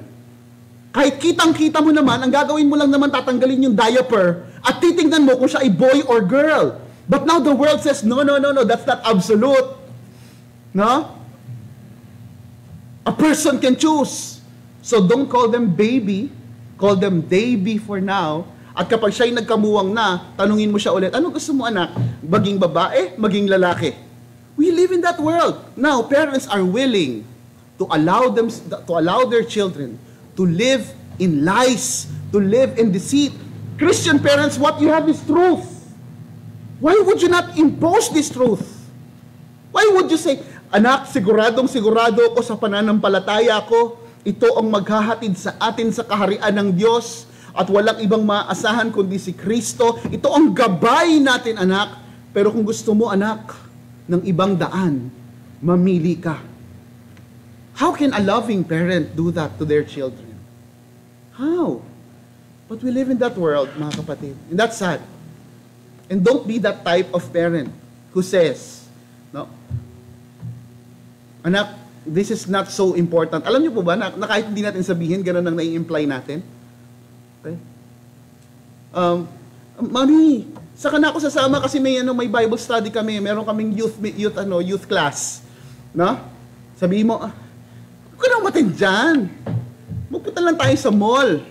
Kahit kitang-kita mo naman, ang gagawin mo lang naman tatanggalin yung diaper At titingnan mo kung siya ay boy or girl. But now the world says, no, that's not absolute. No? A person can choose. So don't call them baby, call them baby for now. At kapag siya'y nagkamuwang na, tanungin mo siya ulit, ano gusto mo anak? Maging babae, maging lalaki? We live in that world. Now, parents are willing to allow their children to live in lies, to live in deceit. Christian parents, what you have is truth. Why would you not impose this truth? Why would you say, anak, sigurado ko sa pananampalataya ko, ito ang maghahatid sa atin sa kaharian ng Diyos at walang ibang maaasahan kundi si Kristo. Ito ang gabay natin, anak. Pero kung gusto mo, anak, ng ibang daan, mamili ka. How can a loving parent do that to their children? How? But we live in that world, mga kapatid. And that's sad. And don't be that type of parent who says, no, anak, this is not so important. Alam niyo po ba na kahit hindi natin sabihin, gano'n ang nai-imply natin? Okay? Mami, saka na ako sasama kasi may Bible study kami. Meron kaming youth class. No? Sabihin mo, huwag ka nang matin dyan. Magpunta lang tayo sa mall.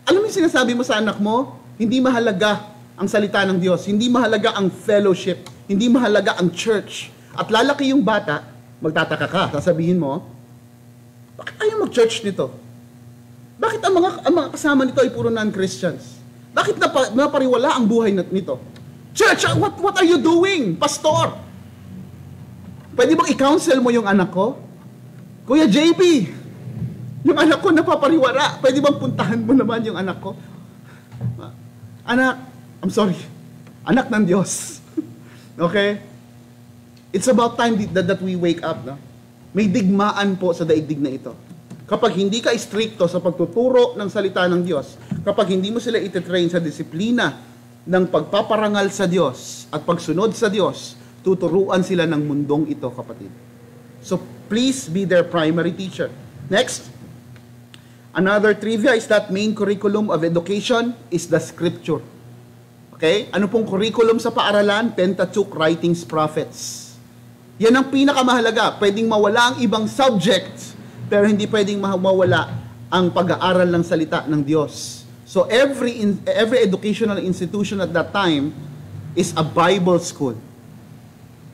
Alam mo yung sinasabi mo sa anak mo? Hindi mahalaga ang salita ng Diyos. Hindi mahalaga ang fellowship. Hindi mahalaga ang church. At lalaki yung bata, magtataka ka. Sasabihin mo, bakit tayo mag-church nito? Bakit ang mga kasama nito ay puro non-Christians? Bakit napariwala ang buhay nito? Church, what are you doing, pastor? Pwede bang i-counsel mo yung anak ko? Kuya JP, yung anak ko napapariwala. Pwede bang puntahan mo naman yung anak ko? Anak, I'm sorry. Anak ng Diyos. Okay? It's about time that we wake up. No? May digmaan po sa daigdig na ito. Kapag hindi ka stricto sa pagtuturo ng salita ng Diyos, kapag hindi mo sila ititrain sa disiplina ng pagpaparangal sa Diyos at pagsunod sa Diyos, tuturuan sila ng mundong ito, kapatid. So, please be their primary teacher. Next. Another trivia is that main curriculum of education is the scripture. Okay? Ano pong curriculum sa paaralan? Pentateuch, writings, prophets. Yan ang pinakamahalaga. Pwedeng mawala ang ibang subjects, pero hindi pwedeng mawala ang pag-aaral ng salita ng Diyos. So every educational institution at that time is a Bible school.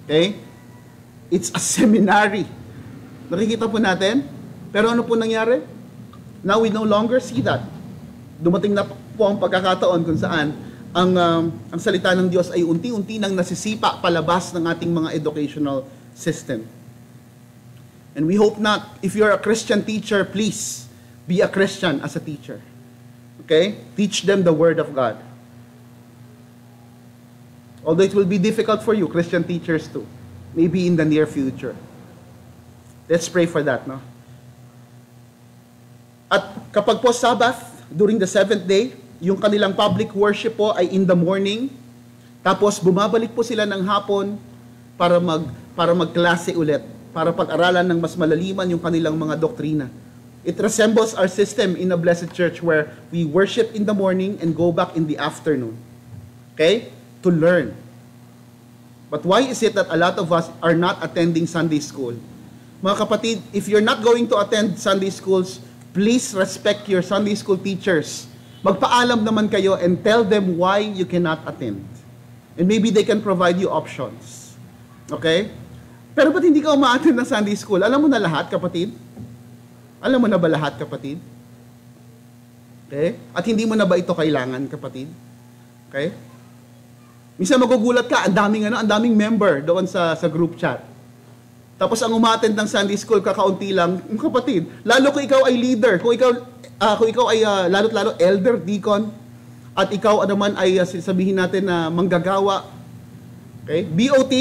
Okay? It's a seminary. Nakikita po natin? Pero ano po nangyari? Now we no longer see that. Dumating na po ang pagkakataon kung saan ang salita ng Diyos ay unti-unti nang nasisipa palabas ng ating mga educational system. And we hope not. If you're a Christian teacher, please be a Christian as a teacher. Okay? Teach them the Word of God. Although it will be difficult for you, Christian teachers too. Maybe in the near future. Let's pray for that, no? At kapag po Sabbath, during the 7th day, yung kanilang public worship po ay in the morning, tapos bumabalik po sila ng hapon para magklase ulit, para pag-aralan ng mas malaliman yung kanilang mga doktrina. It resembles our system in a blessed church where we worship in the morning and go back in the afternoon. Okay? To learn. But why is it that a lot of us are not attending Sunday school? Mga kapatid, if you're not going to attend Sunday schools, please respect your Sunday school teachers. Magpaalam naman kayo and tell them why you cannot attend. And maybe they can provide you options. Okay? Pero ba't hindi ka umaattend ng Sunday school? Alam mo na lahat, kapatid? Alam mo na ba lahat, kapatid? Okay? At hindi mo na ba ito kailangan, kapatid? Okay? Minsan magugulat ka, ang daming member doon sa group chat. Tapos ang umaattend ng Sunday school, kakaunti lang, kapatid. Lalo kung ikaw ay leader, kung ikaw ay lalo elder, deacon, at ikaw naman ay sabihin natin na manggagawa. Okay? BOT,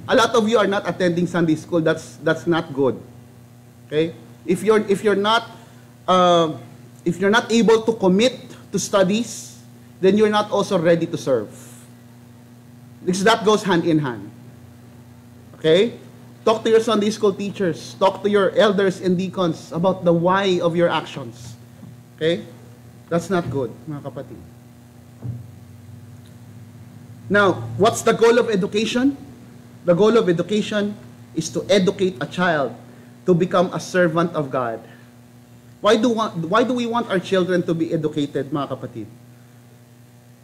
a lot of you are not attending Sunday school. That's not good. Okay? If you're not able to commit to studies, then you're not also ready to serve. Because that goes hand in hand. Okay? Talk to your Sunday school teachers. Talk to your elders and deacons about the why of your actions. Okay? That's not good, mga kapatid. Now, what's the goal of education? The goal of education is to educate a child to become a servant of God. Why do we want our children to be educated, mga kapatid?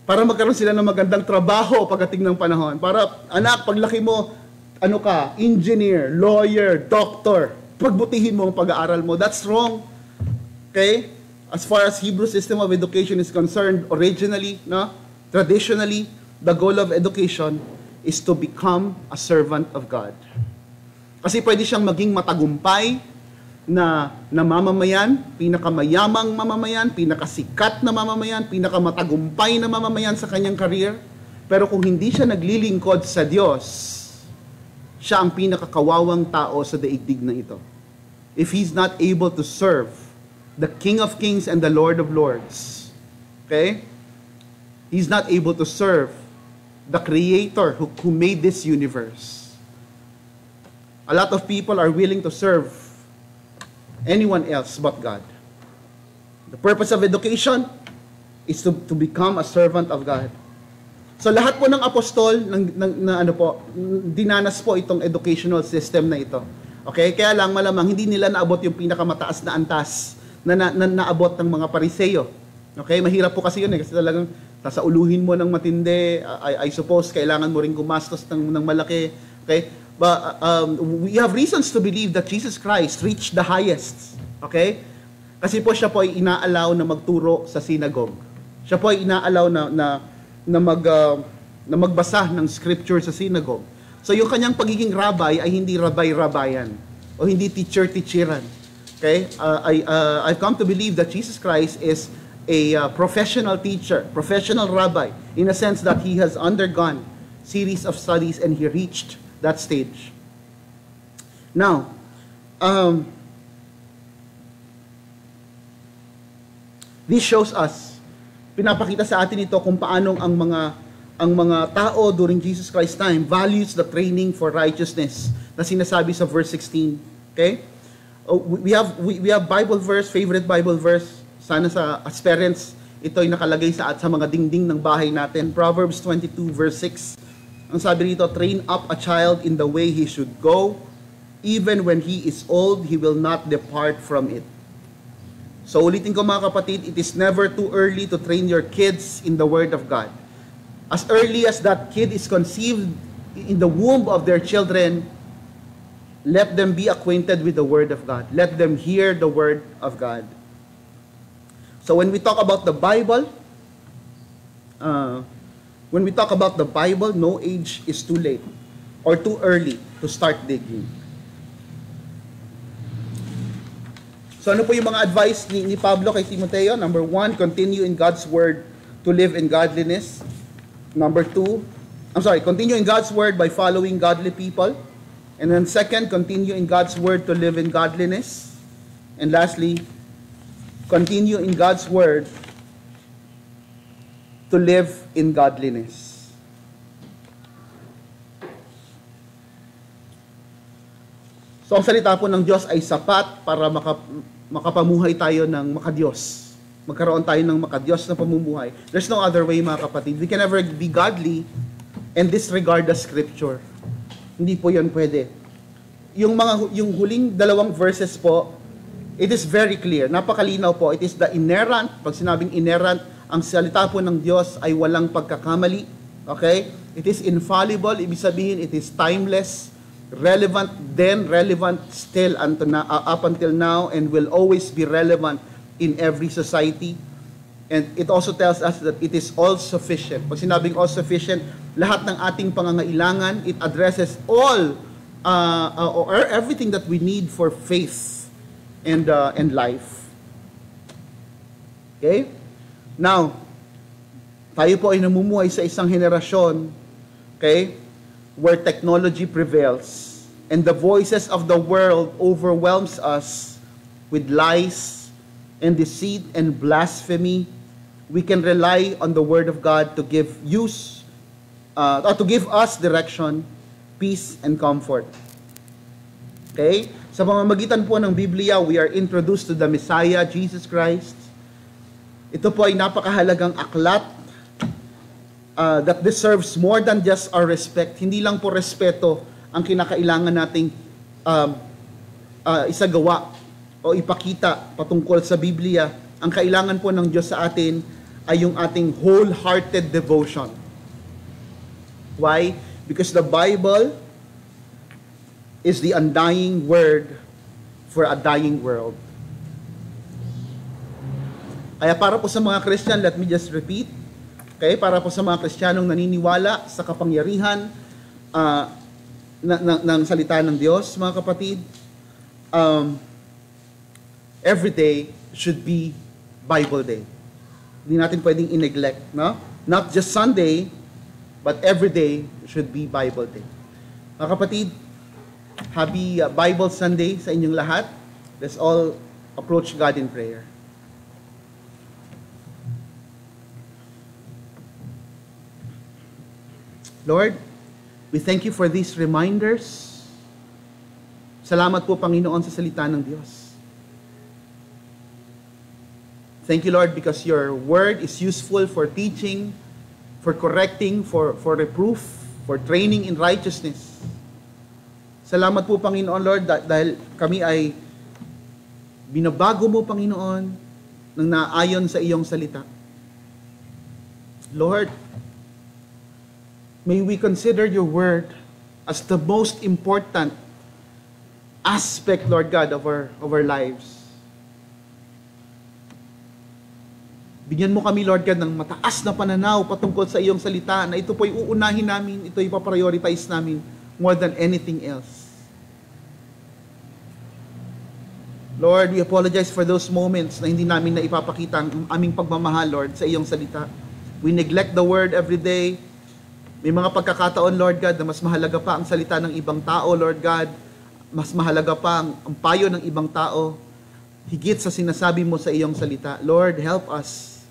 Para magkaroon sila ng magandang trabaho pagdating ng panahon. Para, anak, paglaki mo, ano ka, engineer, lawyer, doctor, pagbutihin mo ang pag-aaral mo. That's wrong. Okay? As far as Hebrew system of education is concerned, originally, no? Traditionally, the goal of education is to become a servant of God. Kasi pwede siyang maging matagumpay na mamamayan, pinakamayamang mamamayan, pinakasikat na mamamayan, pinakamatagumpay na mamamayan sa kanyang career. Pero kung hindi siya naglilingkod sa Diyos, siya ang pinakakawawang tao sa daigdig na ito. If he's not able to serve the King of Kings and the Lord of Lords, okay? He's not able to serve the Creator who made this universe. A lot of people are willing to serve anyone else but God. The purpose of education is to become a servant of God. So lahat po ng apostol dinanas po itong educational system na ito. Okay? Kaya lang malamang hindi nila naabot yung pinakamataas na antas na naabot ng mga Pariseo. Okay? Mahirap po kasi yun kasi talagang sasauluhin mo ng matindi. I suppose kailangan mo ring gumastos ng malaki. Okay? But we have reasons to believe that Jesus Christ reached the highest. Okay? Kasi po siya po ay inaalaw na magturo sa synagogue. Siya po ay inaalaw na magbasa ng scripture sa synagogue. So yung kanyang pagiging rabbi ay hindi rabay-rabayan o hindi teacher-teacheran. Okay? I've come to believe that Jesus Christ is a professional teacher, professional rabbi, in a sense that he has undergone series of studies and he reached that stage. Now, this shows us, pinapakita sa atin ito kung paanong ang mga tao during Jesus Christ's time values the training for righteousness na sinasabi sa verse 16. Okay? We have Bible verse, favorite Bible verse. Sana as parents, ito ay nakalagay sa mga dingding ng bahay natin. Proverbs 22 verse 6. Ang sabi rito, train up a child in the way he should go. Even when he is old, he will not depart from it. So ulitin ko mga kapatid, it is never too early to train your kids in the Word of God. As early as that kid is conceived in the womb of their children, let them be acquainted with the Word of God. Let them hear the Word of God. So when we talk about the Bible, no age is too late or too early to start digging. So ano po yung mga advice ni Pablo kay Timoteo? Number 1, continue in God's Word to live in godliness. Number 2, continue in God's Word by following godly people. And then second, continue in God's Word to live in godliness. And lastly, continue in God's Word to live in godliness. So ang salita po ng Diyos ay sapat para makapamuhay tayo ng makadiyos. Magkaroon tayo ng makadiyos na pamumuhay. There's no other way mga kapatid. We can never be godly and disregard the Scripture. Hindi po yan pwede. Yung huling dalawang verses po, it is very clear. Napakalinaw po. It is the inerrant. Pag sinabing inerrant, ang salita po ng Diyos ay walang pagkakamali. Okay? It is infallible. Ibig sabihin, it is timeless. Relevant then, relevant still up until now, and will always be relevant in every society. And it also tells us that it is all-sufficient. Pag sinabing all-sufficient, lahat ng ating pangangailangan, it addresses all or everything that we need for faith and life. Okay? Now, tayo po ay namumuhay sa isang henerasyon, okay, where technology prevails and the voices of the world overwhelms us with lies and deceit and blasphemy. We can rely on the Word of God to give us direction, peace, and comfort. Okay? Sa pamamagitan po ng Biblia, we are introduced to the Messiah, Jesus Christ. Ito po ay napakahalagang aklat that deserves more than just our respect. Hindi lang po respeto ang kinakailangan nating isagawa o ipakita patungkol sa Biblia. Ang kailangan po ng Diyos sa atin ay yung ating wholehearted devotion. Why? Because the Bible is the undying word for a dying world. Kaya para po sa mga Christian, let me just repeat. Okay, para po sa mga Kristiyanong naniniwala sa kapangyarihan ng salita ng Diyos, mga kapatid, every day should be Bible day. Hindi natin pwedeng i-neglect, no? Not just Sunday, but every day should be Bible day. Mga kapatid, happy Bible Sunday sa inyong lahat. Let's all approach God in prayer. Lord, we thank you for these reminders. Salamat po, Panginoon, sa salita ng Diyos. Thank you, Lord, because your word is useful for teaching, for correcting, for reproof, for training in righteousness. Salamat po, Panginoon, Lord, dahil kami ay binabago mo, Panginoon, nang naayon sa iyong salita. Lord, may we consider your word as the most important aspect, Lord God, of our lives. Bigyan mo kami, Lord God, ng mataas na pananaw patungkol sa iyong salita na ito po'y uunahin namin, ito ipaprioritize namin more than anything else. Lord, we apologize for those moments na hindi namin na ipapakita ang aming pagmamahal, Lord, sa iyong salita. We neglect the word every day. May mga pagkakataon, Lord God, na mas mahalaga pa ang salita ng ibang tao, Lord God. Mas mahalaga pa ang payo ng ibang tao, higit sa sinasabi mo sa iyong salita. Lord, help us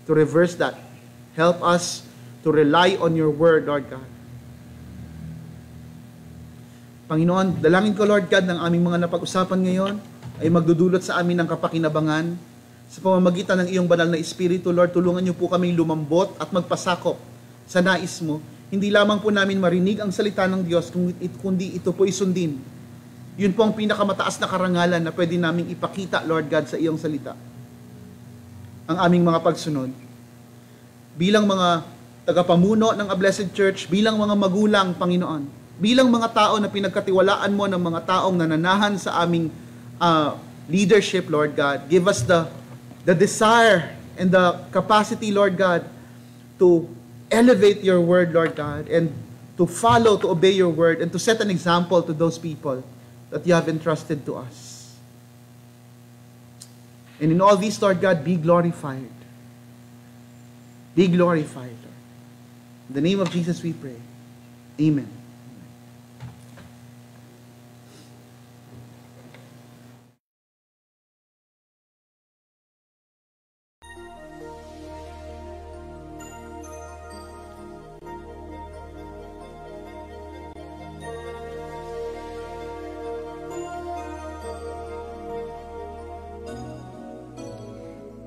to reverse that. Help us to rely on your word, Lord God. Panginoon, dalangin ko, Lord God, ng aming mga napag-usapan ngayon ay magdudulot sa amin ng kapakinabangan. Sa pamamagitan ng iyong banal na Espiritu, Lord, tulungan niyo po kaming lumambot at magpasakop sa nais mo. Hindi lamang po namin marinig ang salita ng Diyos, kundi ito po isundin. Yun po ang pinakamataas na karangalan na pwede naming ipakita, Lord God, sa iyong salita. Ang aming mga pagsunod. Bilang mga tagapamuno ng A Blessed Church, bilang mga magulang, Panginoon, bilang mga tao na pinagkatiwalaan mo ng mga taong nananahan sa aming leadership, Lord God, give us the desire and the capacity, Lord God, to elevate your word, Lord God, and to follow, to obey your word, and to set an example to those people that you have entrusted to us. And in all these, Lord God, be glorified. Be glorified, Lord. In the name of Jesus we pray. Amen.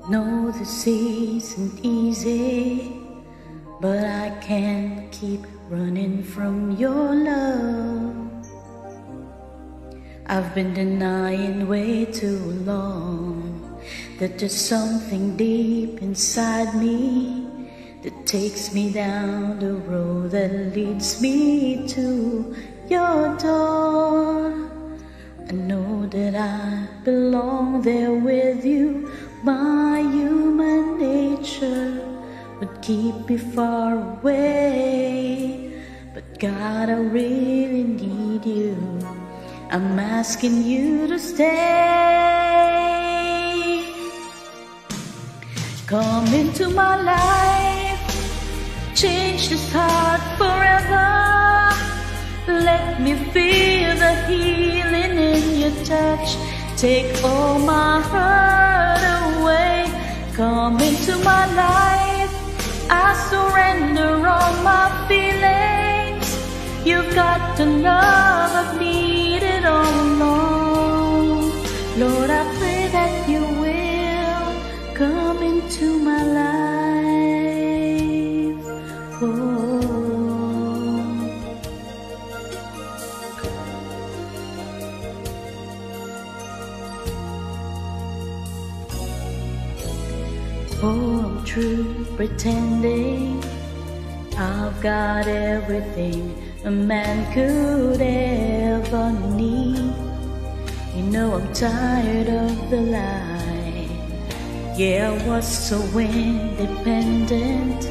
No, this isn't easy, but I can't keep running from your love. I've been denying way too long that there's something deep inside me that takes me down the road that leads me to your door. I know that I belong there with you. My human nature would keep me far away, but God, I really need you. I'm asking you to stay. Come into my life, change this heart forever. Let me feel the healing in your touch. Take all my hurt away. Come into my life, I surrender all my feelings. You've got the love I've needed all along. Lord, I pray that you will come into my life. Oh, I'm true, pretending I've got everything a man could ever need. You know I'm tired of the lie. Yeah, I was so independent,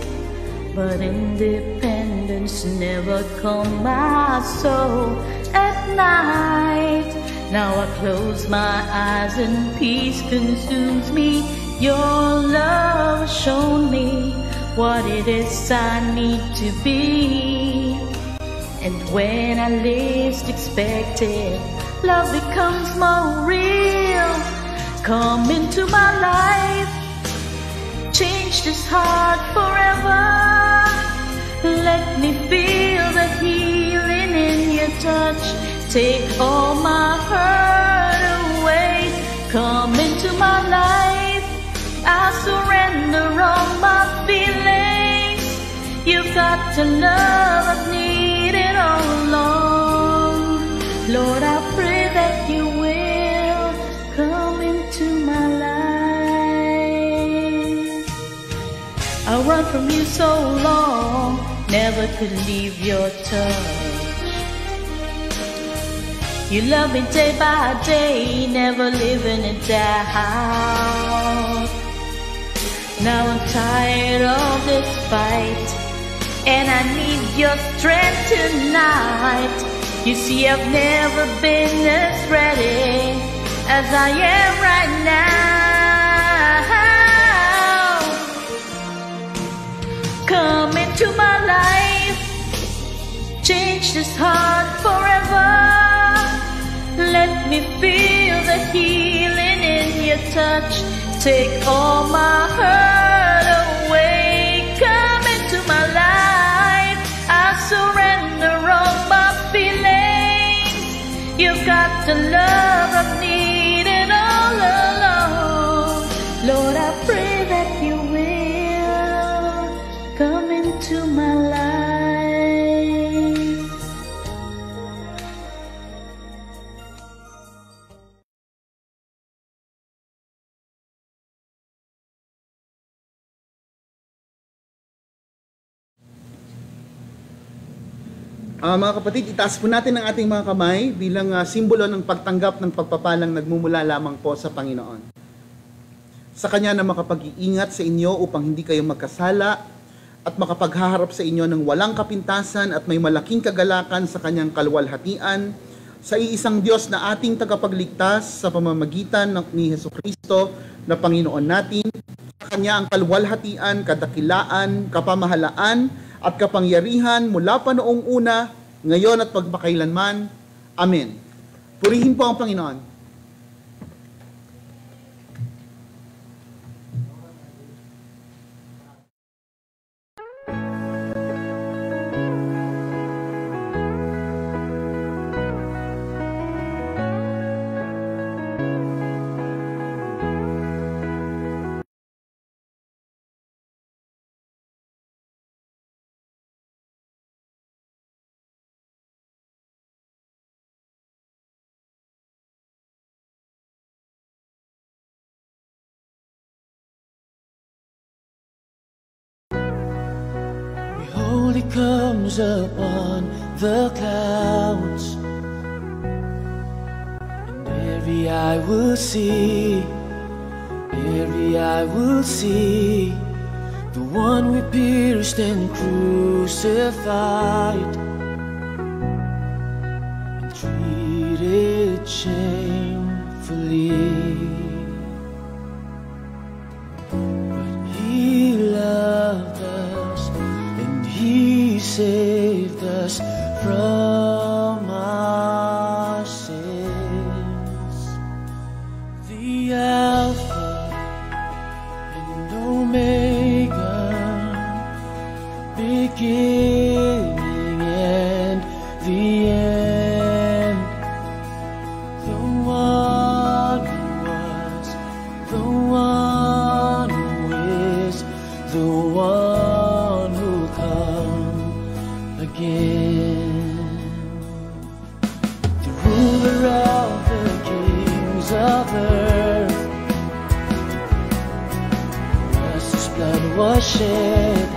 but independence never calmed my soul at night. Now I close my eyes and peace consumes me. Your love has shown me what it is I need to be. And when I least expect it, love becomes more real. Come into my life, change this heart forever. Let me feel the healing in your touch. Take all my hurt away. Come into my life, I surrender all my feelings. You've got the love I've needed all along. Lord, I pray that you will come into my life. I run from you so long, never could leave your touch. You love me day by day, never living it down. Now I'm tired of this fight, and I need your strength tonight. You see, I've never been as ready as I am right now. Come into my life, change this heart forever. Let me feel the healing in your touch. Take all my hurt away. Come into my life, I surrender all my feelings. You've got the love I've needed all along. Lord, I pray that you will come into my life. Mga kapatid, itaas po natin ang ating mga kamay bilang simbolo ng pagtanggap ng pagpapalang nagmumula lamang po sa Panginoon. Sa Kanya na makapag-iingat sa inyo upang hindi kayo magkasala at makapaghaharap sa inyo ng walang kapintasan at may malaking kagalakan sa Kanyang kaluwalhatian, sa iisang Diyos na ating tagapagligtas sa pamamagitan ni Jesucristo na Panginoon natin. Sa Kanya ang kaluwalhatian, kadakilaan, kapamahalaan, at kapangyarihan mula pa noong una, ngayon at pagpakailanman. Amen. Purihin po ang Panginoon. He comes upon the clouds, and every eye will see, the one we pierced and crucified and treated shamefully. But He loved us, He saved us from our sins. The Alpha and Omega, beginning and the end. The one who was, the one who is, the one who comes. blood was shed,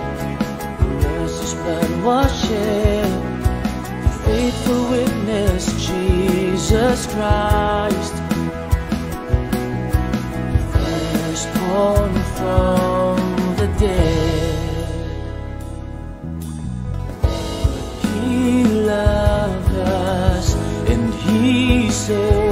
precious blood was shed. The faithful witness, Jesus Christ, firstborn from the dead. He loved us and He said,